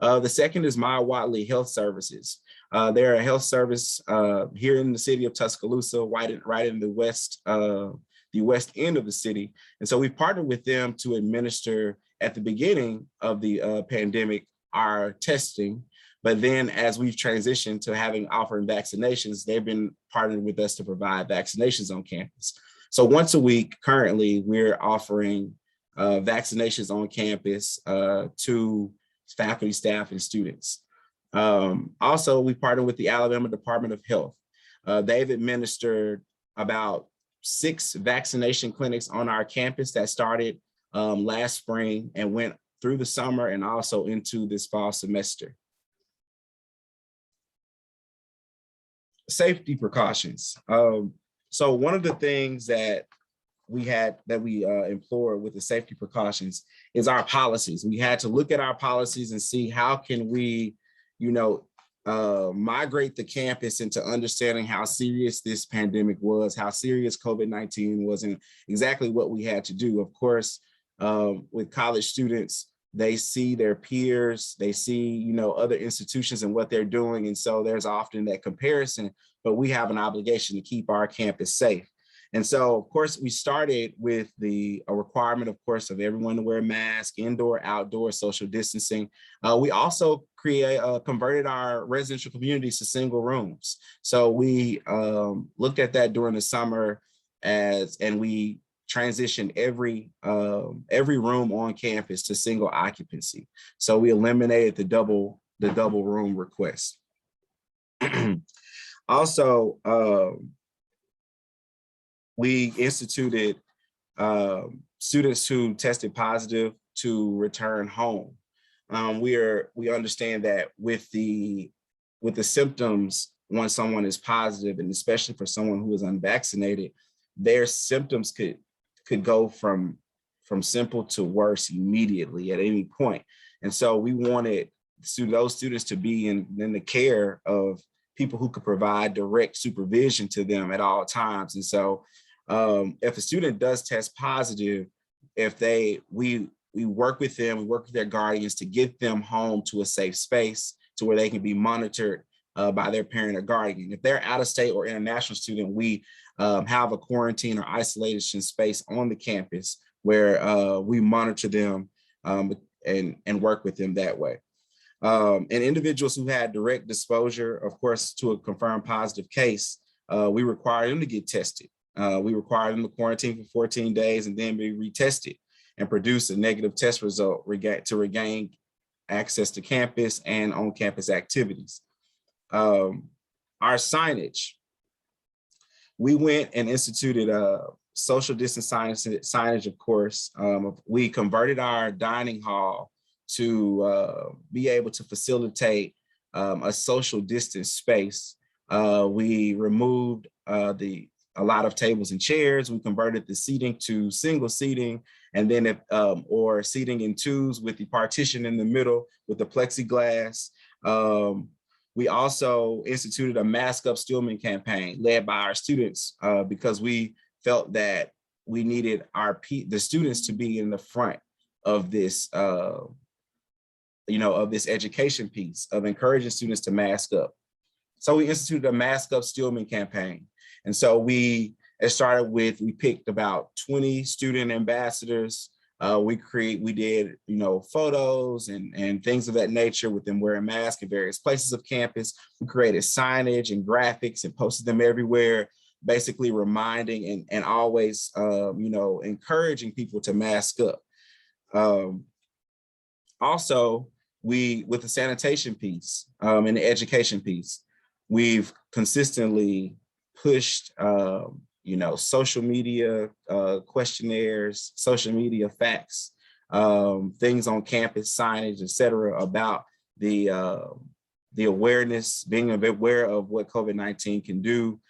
The second is My Watley Health Services. They're a health service here in the city of Tuscaloosa, right in the west end of the city. And so we partnered with them to administer at the beginning of the pandemic our testing. But then as we've transitioned to offering vaccinations, they've been partnered with us to provide vaccinations on campus. So once a week, currently, we're offering vaccinations on campus to faculty, staff, and students. Also, we partnered with the Alabama Department of Health. They've administered about 6 vaccination clinics on our campus that started last spring and went through the summer and also into this fall semester. Safety precautions. So one of the things that we employed with the safety precautions is our policies. We had to look at our policies and see how can we, migrate the campus into understanding how serious this pandemic was, how serious COVID-19 was, and exactly what we had to do. Of course, with college students, they see their peers, they see, other institutions and what they're doing. And so there's often that comparison, but we have an obligation to keep our campus safe. And so, of course, we started with a requirement, of course, of everyone to wear a mask, indoor, outdoor, social distancing. We also converted our residential communities to single rooms. So we looked at that during the summer and we transitioned every room on campus to single occupancy. So we eliminated the double room request. Also, we instituted students who tested positive to return home. We understand that with the symptoms, when someone is positive, and especially for someone who is unvaccinated, their symptoms could go from simple to worse immediately at any point. And so we wanted those students to be in the care of people who could provide direct supervision to them at all times. And so if a student does test positive, we work with them, we work with their guardians to get them home to a safe space to where they can be monitored by their parent or guardian. If they're out of state or international student, we have a quarantine or isolation space on the campus where we monitor them and work with them that way. And individuals who had direct exposure, of course, to a confirmed positive case, we require them to get tested. We require them to quarantine for 14 days and then be retested and produce a negative test result to regain access to campus and on-campus activities. Our signage, we went and instituted social distance signage, of course. We converted our dining hall to be able to facilitate a social distance space. We removed a lot of tables and chairs. We converted the seating to single seating, and then or seating in twos with the partition in the middle with the plexiglass. We also instituted a Mask Up Stillman campaign led by our students because we felt that we needed the students to be in the front of this, of this education piece of encouraging students to mask up. So we instituted a Mask Up Stillman campaign. And so we It started with, we picked about 20 student ambassadors. We did, photos and things of that nature with them wearing masks in various places of campus. We created signage and graphics and posted them everywhere, basically reminding and always, encouraging people to mask up. Also, with the sanitation piece and the education piece, we've consistently pushed, social media questionnaires, social media facts, things on campus, signage, et cetera, about the awareness, being aware of what COVID-19 can do,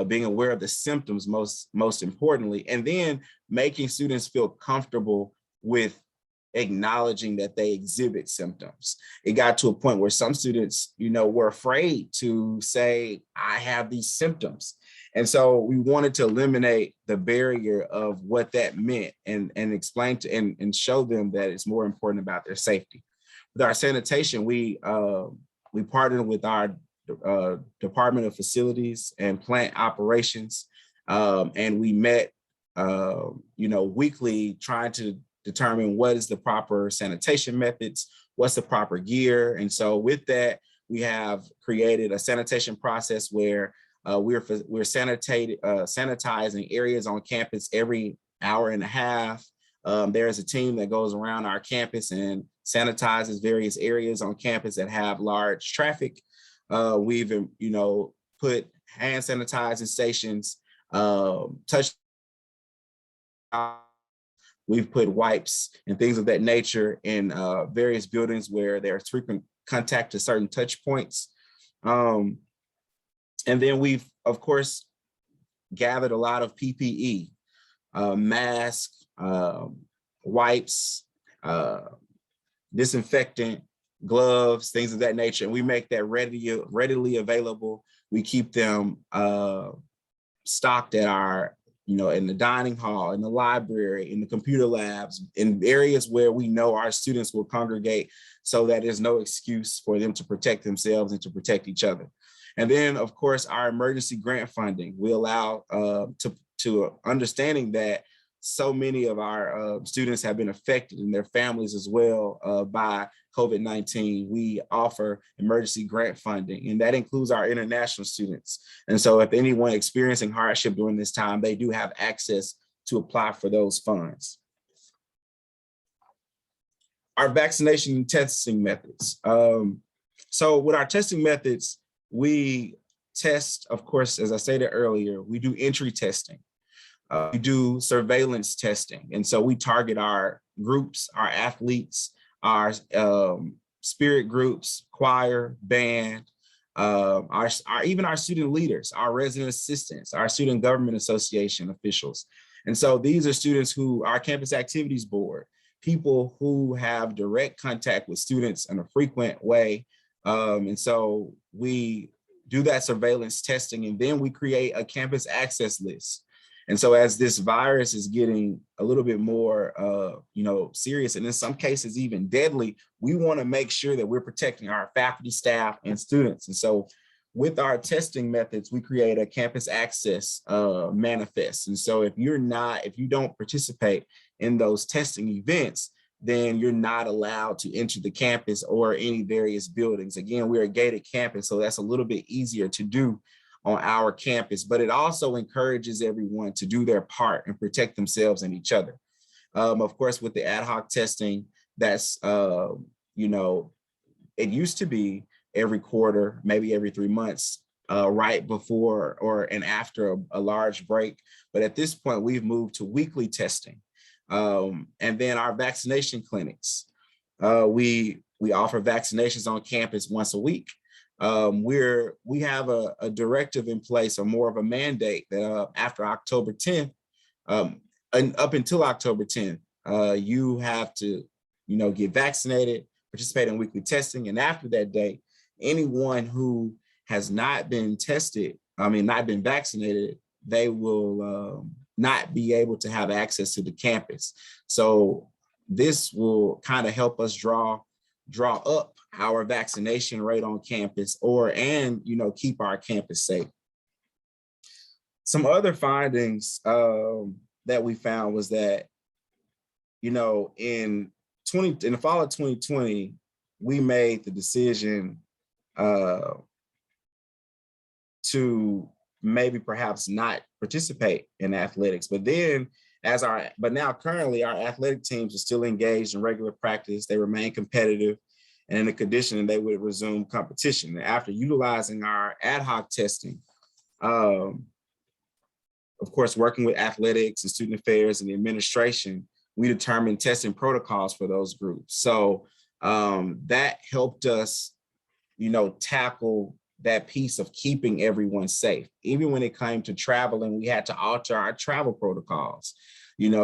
being aware of the symptoms most importantly, and then making students feel comfortable with acknowledging that they exhibit symptoms. It got to a point where some students, were afraid to say, I have these symptoms. And so we wanted to eliminate the barrier of what that meant and explain to and show them that it's more important about their safety. With our sanitation, we partnered with our Department of Facilities and Plant Operations, and we met, weekly, trying to determine what is the proper sanitation methods, what's the proper gear. And so with that, we have created a sanitation process where we're sanitizing areas on campus every hour and a half. There's a team that goes around our campus and sanitizes various areas on campus that have large traffic. We've, put hand sanitizing stations, we've put wipes and things of that nature in various buildings where there's frequent contact to certain touch points. And then we've, of course, gathered a lot of PPE, masks, wipes, disinfectant, gloves, things of that nature. And we make that readily available. We keep them stocked at our, in the dining hall, in the library, in the computer labs, in areas where we know our students will congregate, so that there's no excuse for them to protect themselves and to protect each other. And then, of course, our emergency grant funding, we allow to understanding that so many of our students have been affected, and their families as well, by COVID-19. We offer emergency grant funding, and that includes our international students. And so if anyone experiencing hardship during this time, they do have access to apply for those funds. Our vaccination and testing methods. So with our testing methods, we test, of course, as I stated earlier, we do entry testing. We do surveillance testing. And so we target our groups, our athletes, our spirit groups, choir, band, even our student leaders, our resident assistants, our student government association officials. And so these are students who, our campus activities board, people who have direct contact with students in a frequent way. And so we do that surveillance testing, and then we create a campus access list. And so as this virus is getting a little bit more, serious, and in some cases even deadly, we want to make sure that we're protecting our faculty, staff, and students. And so with our testing methods, we create a campus access manifest. And so if you don't participate in those testing events, then you're not allowed to enter the campus or any various buildings. Again, we're a gated campus, so that's a little bit easier to do on our campus, but it also encourages everyone to do their part and protect themselves and each other. Of course, with the ad hoc testing, that's, it used to be every quarter, maybe every 3 months, right before and after a large break. But at this point, we've moved to weekly testing. And then our vaccination clinics. We offer vaccinations on campus once a week. We have a directive in place, or more of a mandate, that after October 10th, and up until October 10th, you have to, get vaccinated, participate in weekly testing. And after that date, anyone who has not been not been vaccinated, they will not be able to have access to the campus. So this will kind of help us draw up our vaccination rate on campus, and keep our campus safe. Some other findings that we found was that, in the fall of 2020, we made the decision to maybe perhaps not participate in athletics, but now currently our athletic teams are still engaged in regular practice. They remain competitive, and in the condition they would resume competition. And after utilizing our ad hoc testing, of course, working with athletics and student affairs and the administration, we determined testing protocols for those groups. So that helped us, tackle that piece of keeping everyone safe. Even when it came to traveling, we had to alter our travel protocols.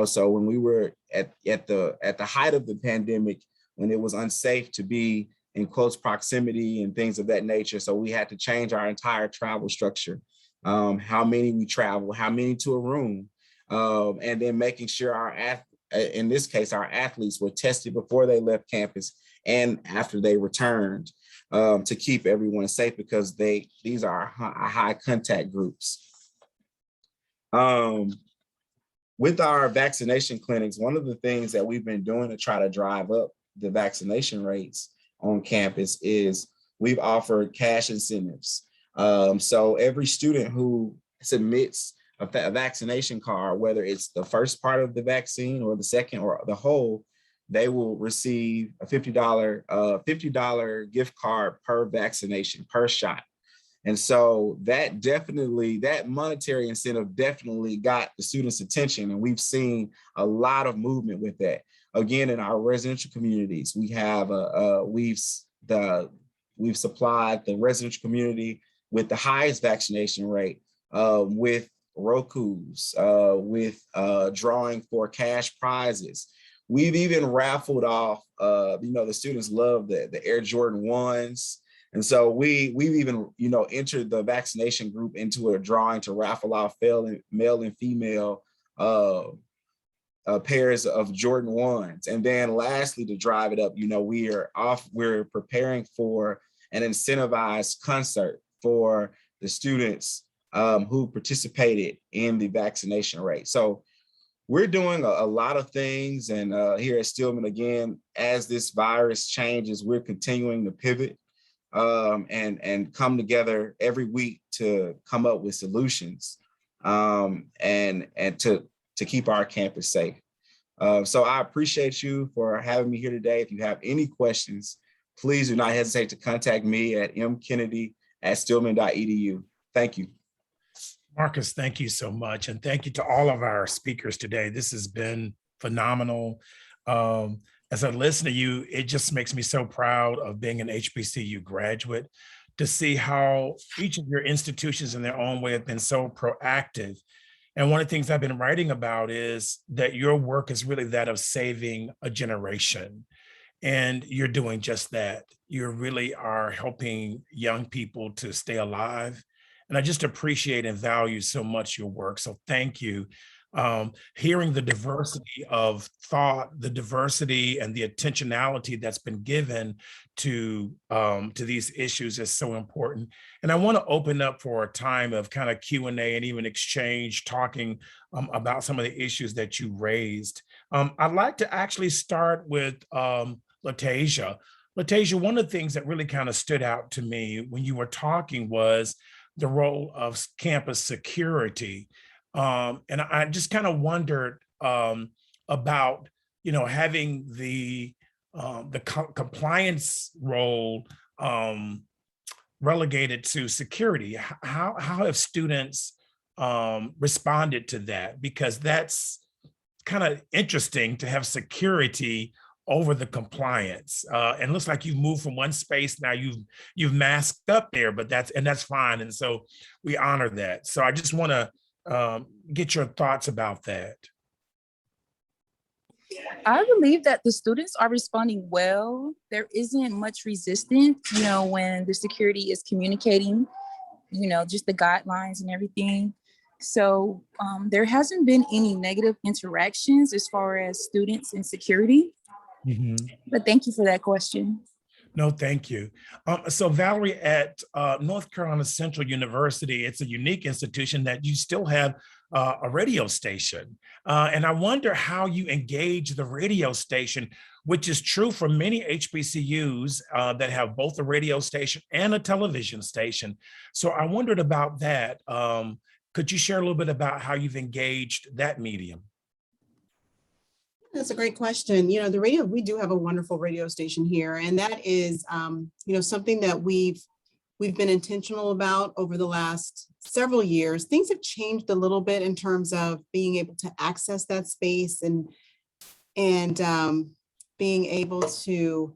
So when we were at the height of the pandemic, when it was unsafe to be in close proximity and things of that nature, so we had to change our entire travel structure. How many we travel, how many to a room, and then making sure in this case, our athletes were tested before they left campus and after they returned, to keep everyone safe, because these are high contact groups. With our vaccination clinics, one of the things that we've been doing to try to drive up the vaccination rates on campus is we've offered cash incentives. So every student who submits a vaccination card, whether it's the first part of the vaccine or the second or the whole, they will receive a $50 gift card per vaccination, per shot. And so that monetary incentive definitely got the students' attention. And we've seen a lot of movement with that. Again, in our residential communities, we have we've supplied the residential community with the highest vaccination rate, with Rokus, with drawing for cash prizes. We've even raffled off, the students love the Air Jordan 1s. And so we've even, entered the vaccination group into a drawing to raffle off male and female pairs of Jordan 1s. And then lastly, to drive it up, we're preparing for an incentivized concert for the students who participated in the vaccination rate. So we're doing a lot of things. And here at Stillman, again, as this virus changes, we're continuing to pivot and come together every week to come up with solutions and to keep our campus safe. So I appreciate you for having me here today. If you have any questions, please do not hesitate to contact me at mkennedy@stillman.edu. Thank you. Marcus, thank you so much. And thank you to all of our speakers today. This has been phenomenal. As I listen to you, it just makes me so proud of being an HBCU graduate, to see how each of your institutions in their own way have been so proactive. And one of the things I've been writing about is that your work is really that of saving a generation. And you're doing just that. You really are helping young people to stay alive. And I just appreciate and value so much your work. So thank you. Hearing the diversity of thought, the diversity and the intentionality that's been given to these issues is so important. And I want to open up for a time of kind of Q&A and even exchange, talking about some of the issues that you raised. I'd like to actually start with LaTasia. LaTasia, one of the things that really kind of stood out to me when you were talking was the role of campus security. And I just kind of wondered about, having the compliance role relegated to security. How have students responded to that? Because that's kind of interesting to have security over the compliance. And it looks like you've moved from one space, now you've masked up there, but that's fine. And so we honor that. So I just want to get your thoughts about that. I believe that the students are responding well. There isn't much resistance, when the security is communicating, just the guidelines and everything. So there hasn't been any negative interactions as far as students and security. Mm-hmm. But thank you for that question. No, thank you. So Valerie, at North Carolina Central University, it's a unique institution that you still have a radio station. And I wonder how you engage the radio station, which is true for many HBCUs that have both a radio station and a television station. So I wondered about that. Could you share a little bit about how you've engaged that medium? That's a great question. The radio, we do have a wonderful radio station here, and that is, something that we've been intentional about over the last several years. Things have changed a little bit in terms of being able to access that space and being able to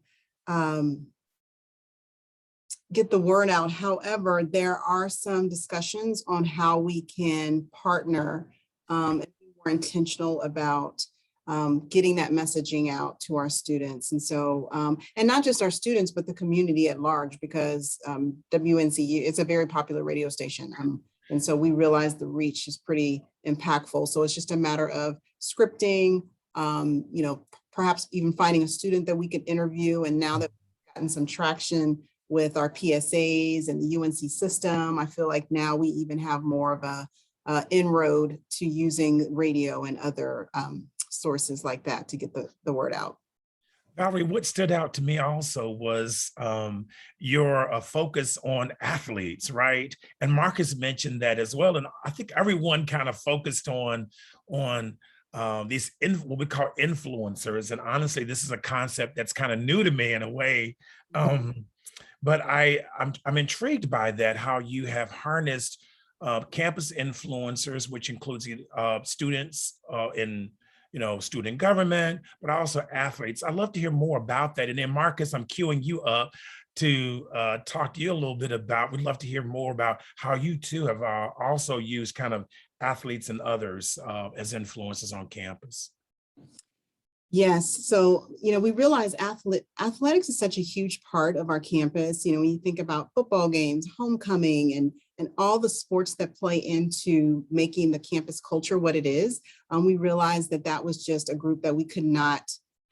get the word out. However, there are some discussions on how we can partner and be more intentional about getting that messaging out to our students. And so, and not just our students, but the community at large, because WNCU, it's a very popular radio station. And so we realize the reach is pretty impactful. So it's just a matter of scripting, perhaps even finding a student that we could interview. And now that we've gotten some traction with our PSAs and the UNC system, I feel like now we even have more of a inroad to using radio and other sources like that to get the word out. Valerie, what stood out to me also was your focus on athletes, right? And Marcus mentioned that as well. And I think everyone kind of focused on these what we call influencers. And honestly, this is a concept that's kind of new to me in a way. But I'm intrigued by that, how you have harnessed campus influencers, which includes students in student government, but also athletes. I'd love to hear more about that. And then Marcus, I'm queuing you up to talk to you a little bit about, we'd love to hear more about how you too have also used kind of athletes and others as influencers on campus. Yes. So, we realize athletics is such a huge part of our campus. When you think about football games, homecoming, and all the sports that play into making the campus culture what it is, we realized that was just a group that we could not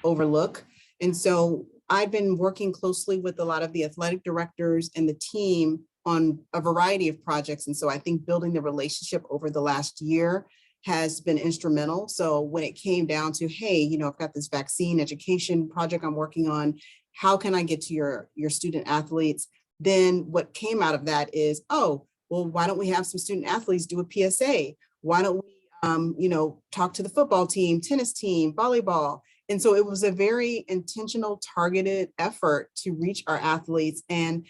overlook. And so I've been working closely with a lot of the athletic directors and the team on a variety of projects. And so I think building the relationship over the last year has been instrumental. So when it came down to, hey, I've got this vaccine education project I'm working on, how can I get to your student athletes? Then what came out of that is, oh, well, why don't we have some student athletes do a PSA? Why don't we, talk to the football team, tennis team, volleyball? And so it was a very intentional, targeted effort to reach our athletes and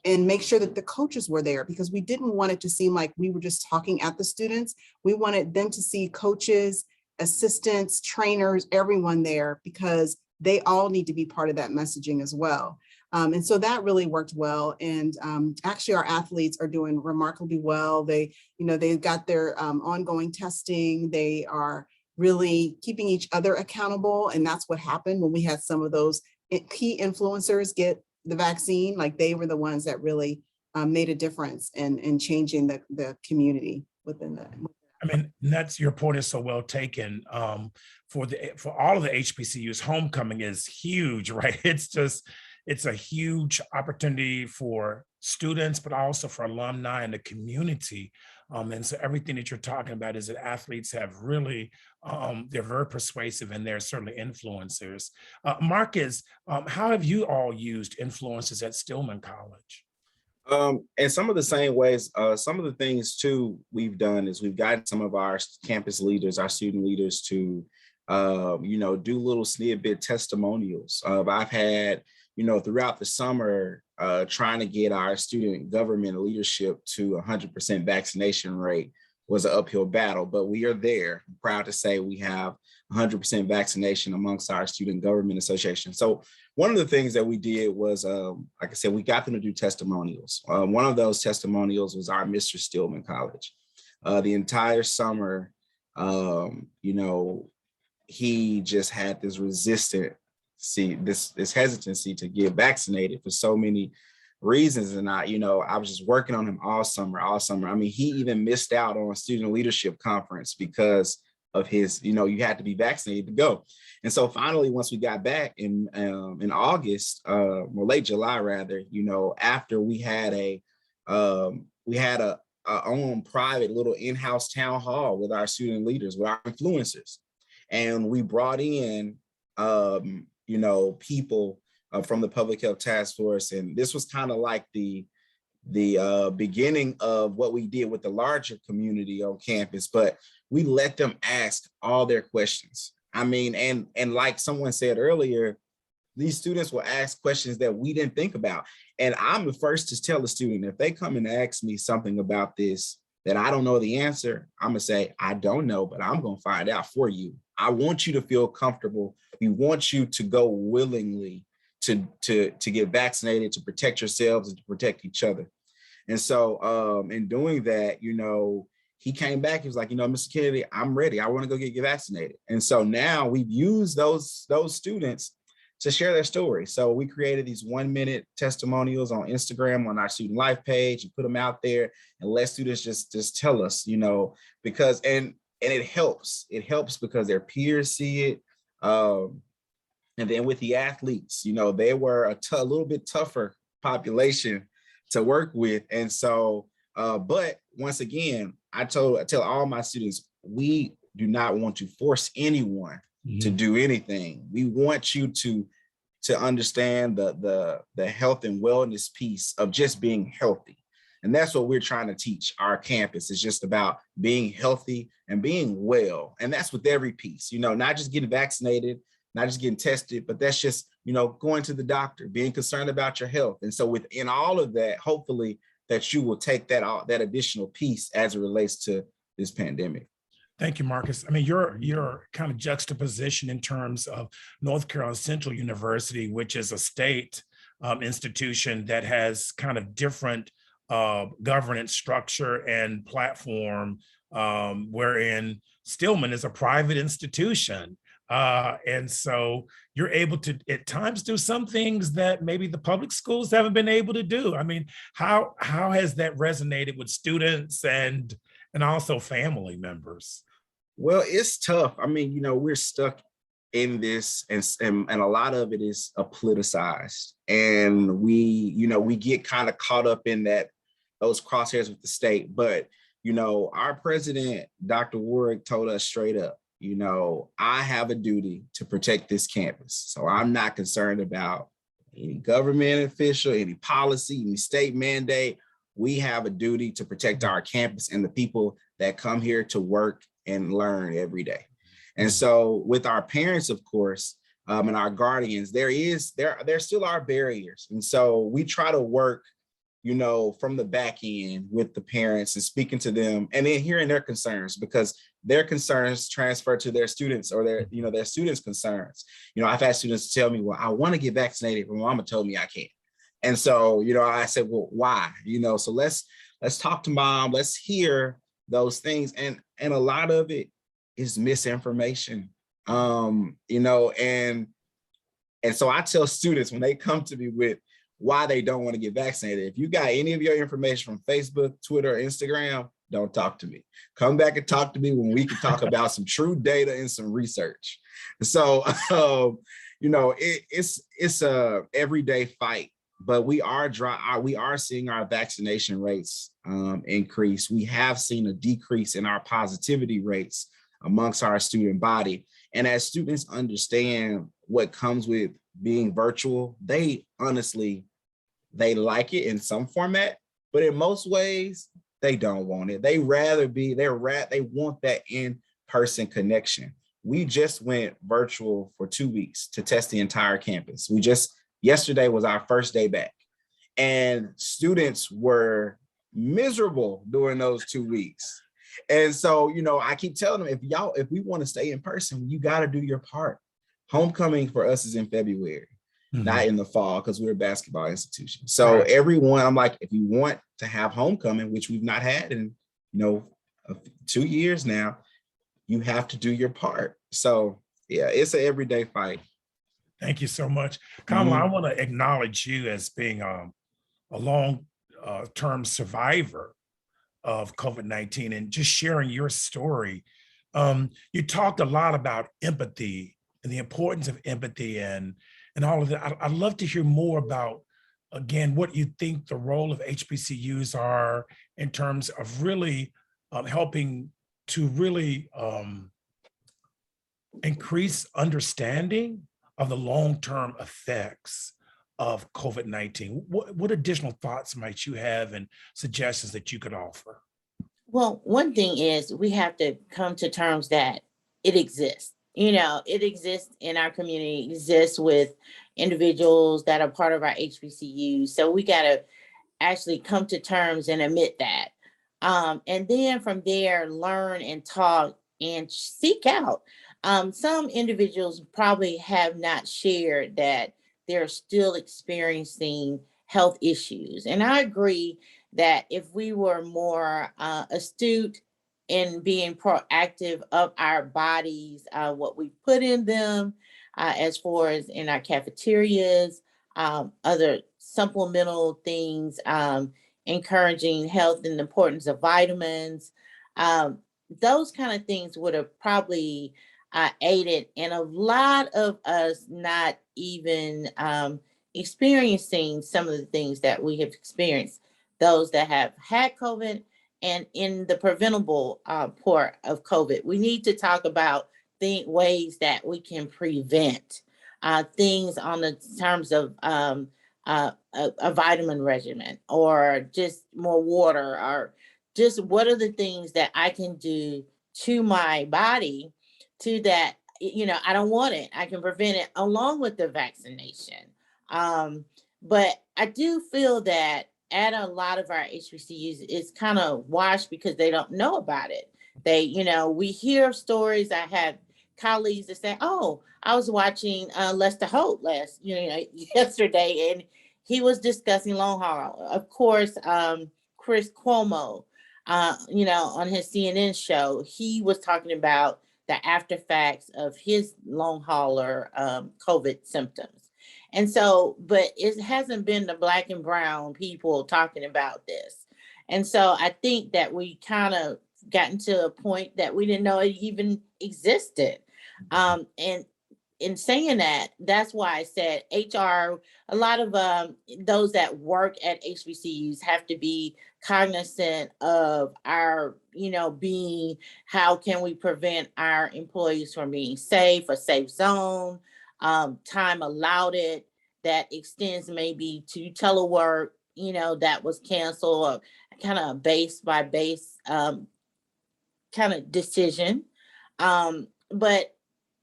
make sure that the coaches were there, because we didn't want it to seem like we were just talking at the students. We wanted them to see coaches, assistants, trainers, everyone there, because they all need to be part of that messaging as well. And so that really worked well. And actually our athletes are doing remarkably well. They've got their ongoing testing. They are really keeping each other accountable. And that's what happened when we had some of those key influencers get the vaccine. Like, they were the ones that really made a difference in changing the community within that. I mean, that's, your point is so well taken. For all of the HBCUs, homecoming is huge, right? It's a huge opportunity for students, but also for alumni and the community. And so everything that you're talking about is that athletes have really, they're very persuasive, and they're certainly influencers. Marcus, how have you all used influencers at Stillman College? In some of the same ways, some of the things too we've done is we've gotten some of our campus leaders, our student leaders to, do little snippet testimonials. I've had, throughout the summer, trying to get our student government leadership to 100% vaccination rate was an uphill battle, but we are there. I'm proud to say we have 100% vaccination amongst our student government association. So one of the things that we did was, like I said, we got them to do testimonials. One of those testimonials was our Mr. Stillman College. The entire summer, he just had this this hesitancy to get vaccinated for so many reasons. And I was just working on him all summer. I mean, he even missed out on a student leadership conference because of his, you had to be vaccinated to go. And so finally, once we got back in August, or late July rather, after we had a own private little in-house town hall with our student leaders, with our influencers, and we brought in people from the public health task force, and this was kind of like the beginning of what we did with the larger community on campus, but we let them ask all their questions. I mean, and like someone said earlier, these students will ask questions that we didn't think about. And I'm the first to tell the student, if they come and ask me something about this that I don't know the answer, I'm gonna say, I don't know, but I'm gonna find out for you. I want you to feel comfortable. We want you to go willingly to get vaccinated, to protect yourselves and to protect each other. And so in doing that, he came back, he was like, Mr. Kennedy, I'm ready. I want to go get vaccinated. And so now we've used those students to share their story. So we created these 1-minute testimonials on Instagram on our student life page and put them out there and let students just tell us, because, and it helps. It helps because their peers see it. And then with the athletes, they were a little bit tougher population to work with. And so, but once again, I tell all my students, we do not want to force anyone to do anything. We want you to understand the health and wellness piece of just being healthy. And that's what we're trying to teach our campus. It's just about being healthy and being well. And that's with every piece, not just getting vaccinated, not just getting tested, but that's just, going to the doctor, being concerned about your health. And so within all of that, hopefully that you will take that additional piece as it relates to this pandemic. Thank you, Marcus. I mean, your kind of juxtaposition in terms of North Carolina Central University, which is a state institution that has kind of different governance structure and platform, wherein Stillman is a private institution. And so you're able to at times do some things that maybe the public schools haven't been able to do. I mean, how has that resonated with students and also family members? Well, it's tough. I mean, we're stuck in this, and a lot of it is politicized, and we get kind of caught up in those crosshairs with the state. But our president, Dr. Warwick, told us straight up, I have a duty to protect this campus. So I'm not concerned about any government official, any policy, any state mandate. We have a duty to protect our campus and the people that come here to work and learn every day. And so with our parents, of course, and our guardians, there still are barriers. And so we try to work, from the back end with the parents and speaking to them and then hearing their concerns, because their concerns transfer to their students or their students' concerns. I've had students tell me, well, I want to get vaccinated, but mama told me I can't. And so, I said, well, why? So let's talk to mom, let's hear those things. And a lot of it is misinformation. And so I tell students when they come to me with why they don't want to get vaccinated, if you got any of your information from Facebook, Twitter, or Instagram, don't talk to me. Come back and talk to me when we can talk about some true data and some research. So, it's a everyday fight, but we are seeing our vaccination rates increase. We have seen a decrease in our positivity rates amongst our student body. And as students understand what comes with being virtual, they like it in some format, but in most ways, they don't want it. They want that in-person connection. We just went virtual for 2 weeks to test the entire campus. Yesterday was our first day back, and students were miserable during those 2 weeks. And so, I keep telling them, if we want to stay in person, you got to do your part. Homecoming for us is in February, not in the fall, because we're a basketball institution. So everyone, I'm like, if you want to have homecoming, which we've not had in, 2 years now, you have to do your part. So yeah, it's an everyday fight. Thank you so much. Kamala, I want to acknowledge you as being a long-term survivor of COVID-19 and just sharing your story You talked a lot about empathy and the importance of empathy and all of that. I'd love to hear more about, again, what you think the role of HBCUs are in terms of really helping to really increase understanding of the long-term effects of COVID-19. What additional thoughts might you have and suggestions that you could offer? Well, one thing is we have to come to terms that it exists. You know, it exists in our community, it exists with individuals that are part of our HBCUs. So we got to actually come to terms and admit that. And then from there, learn and talk and seek out. Some individuals probably have not shared that they're still experiencing health issues. And I agree that if we were more astute in being proactive of our bodies, what we put in them, as far as in our cafeterias, other supplemental things, encouraging health and the importance of vitamins. Those kind of things would have probably aided in a lot of us not even experiencing some of the things that we have experienced. Those that have had COVID and in the preventable part of COVID, we need to talk about the ways that we can prevent things on the terms of a vitamin regimen or just more water or just what are the things that I can do to my body to that, you know, I don't want it. I can prevent it along with the vaccination. But I do feel that at a lot of our HBCUs, it's kind of washed because they don't know about it. They, you know, we hear stories. I have colleagues that say, "Oh, I was watching Lester Holt yesterday, and he was discussing long haul." Of course, Chris Cuomo, on his CNN show, he was talking about the after facts of his long hauler COVID symptoms. And so, but it hasn't been the Black and brown people talking about this. And so I think that we kind of gotten to a point that we didn't know it even existed. And in saying that, that's why I said HR, a lot of those that work at HBCUs have to be cognizant of our, being, how can we prevent our employees from being safe, a safe zone, time allowed it, that extends maybe to telework, that was canceled, or kind of base by base kind of decision. But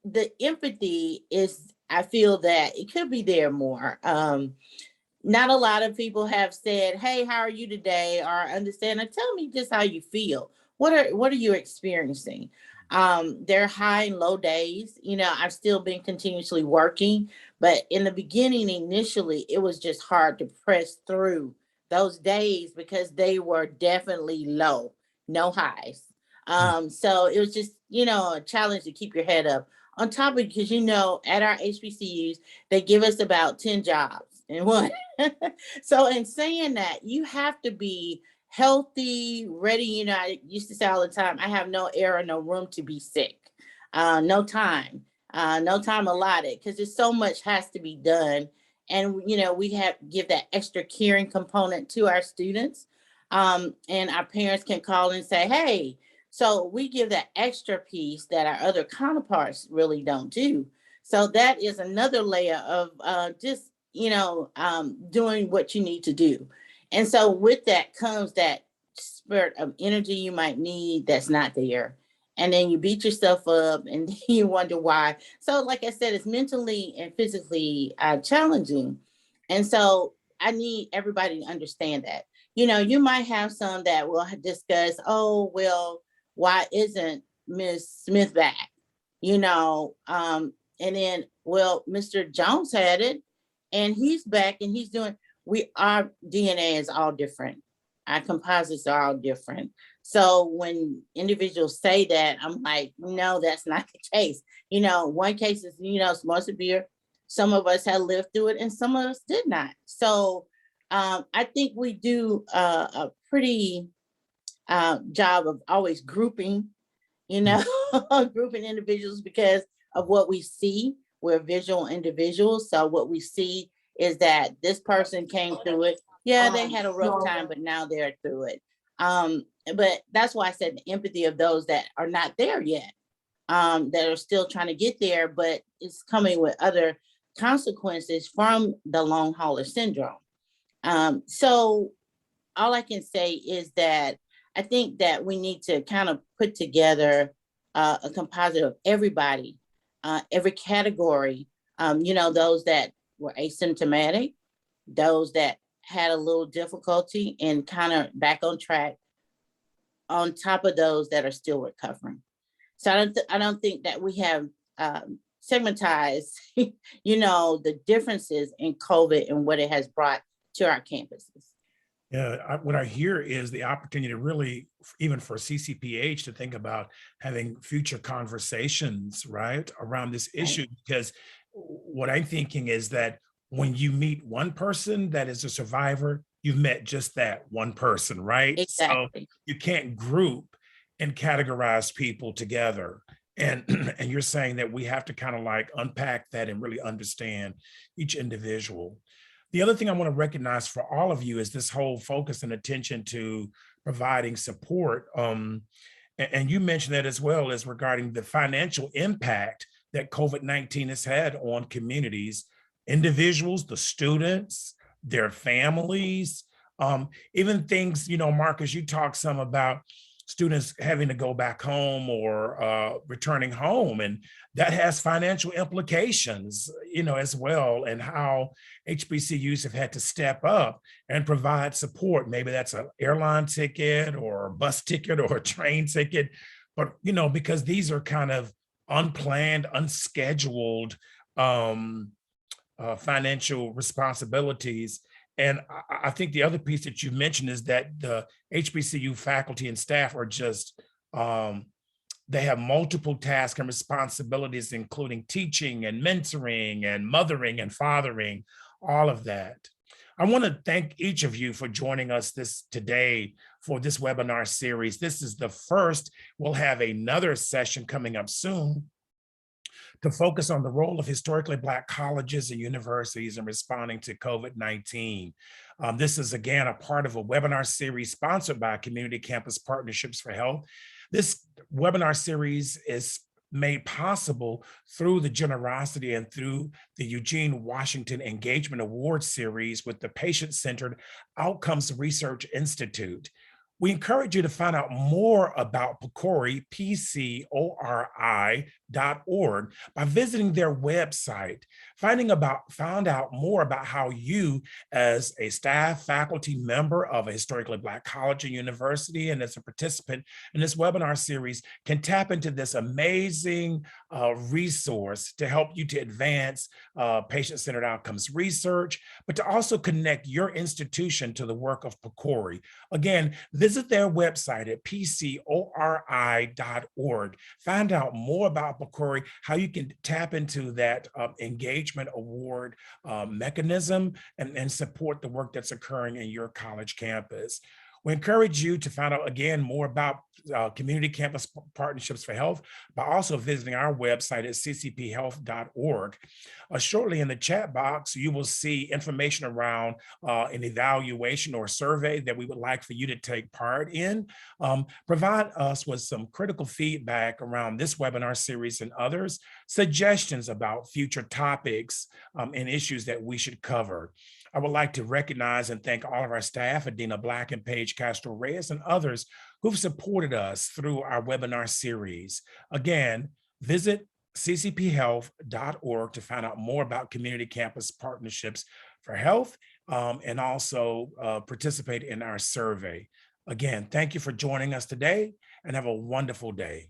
the empathy is, I feel that it could be there more. Not a lot of people have said, "Hey, how are you today?" or understand, or tell me just how you feel. What are you experiencing? There are high and low days. I've still been continuously working, but in the beginning, initially, it was just hard to press through those days because they were definitely low, no highs. So it was just, a challenge to keep your head up on top of it, because, at our HBCUs, they give us about 10 jobs in one. So in saying that, you have to be healthy, ready. I used to say all the time, I have no air or no room to be sick. No time allotted, because there's so much has to be done. And, we have give that extra caring component to our students. And our parents can call and say, "Hey," so we give that extra piece that our other counterparts really don't do. So that is another layer of just, doing what you need to do. And so with that comes that spurt of energy you might need that's not there. And then you beat yourself up and you wonder why. So like I said, it's mentally and physically challenging. And so I need everybody to understand that. You might have some that will discuss, "Oh, well, why isn't Miss Smith back?" And then, "Well, Mr. Jones had it and he's back and he's doing," our DNA is all different. Our composites are all different. So when individuals say that, I'm like, no, that's not the case. One case is, it's more severe. Some of us have lived through it and some of us did not. So I think we do a pretty job of always grouping you know, grouping individuals because of what we see. We're visual individuals. So what we see is that this person came through it. Yeah, they had a rough time, but now they're through it. But that's why I said the empathy of those that are not there yet, that are still trying to get there, but it's coming with other consequences from the long hauler syndrome. So all I can say is that I think that we need to kind of put together a composite of everybody, every category, you know, those that were asymptomatic, those that had a little difficulty and kind of back on track, on top of those that are still recovering. So I don't think that we have segmentized, you know, the differences in COVID and what it has brought to our campuses. Yeah, what I hear is the opportunity to really, even for CCPH, to think about having future conversations, right, around this issue. Because what I'm thinking is that when you meet one person that is a survivor, you've met just that one person, right? Exactly. So you can't group and categorize people together. And and you're saying that we have to kind of like unpack that and really understand each individual. The other thing I want to recognize for all of you is this whole focus and attention to providing support. And you mentioned that as well, as regarding the financial impact that COVID-19 has had on communities, individuals, the students, their families, even things, you know, Marcus, you talked some about students having to go back home or returning home, and that has financial implications, you know, as well, and how HBCUs have had to step up and provide support. Maybe that's an airline ticket or a bus ticket or a train ticket, but, you know, because these are kind of unplanned, unscheduled financial responsibilities. And I think the other piece that you mentioned is that the HBCU faculty and staff are just, they have multiple tasks and responsibilities, including teaching and mentoring and mothering and fathering, all of that. I want to thank each of you for joining us today for this webinar series. This is the first. We'll have another session coming up soon to focus on the role of historically Black colleges and universities in responding to COVID-19. This is, again, a part of a webinar series sponsored by Community Campus Partnerships for Health. This webinar series is made possible through the generosity and through the Eugene Washington Engagement Award Series with the Patient-Centered Outcomes Research Institute. We encourage you to find out more about PCORI, PCORI.org, by visiting their website, find out more about how you, as a staff, faculty member of a historically Black college and university, and as a participant in this webinar series, can tap into this amazing resource to help you to advance patient-centered outcomes research, but to also connect your institution to the work of PCORI. Again, visit their website at PCORI.org. Find out more about PCORI, how you can tap into that engagement award mechanism and support the work that's occurring in your college campus. We encourage you to find out, again, more about Community Campus Partnerships for Health by also visiting our website at ccphealth.org. Shortly in the chat box, you will see information around an evaluation or survey that we would like for you to take part in. Provide us with some critical feedback around this webinar series and others, suggestions about future topics and issues that we should cover. I would like to recognize and thank all of our staff, Adina Black and Paige Castro-Reyes, and others who've supported us through our webinar series. Again, visit ccphealth.org to find out more about Community Campus Partnerships for Health and also participate in our survey. Again, thank you for joining us today and have a wonderful day.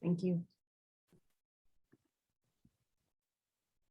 Thank you.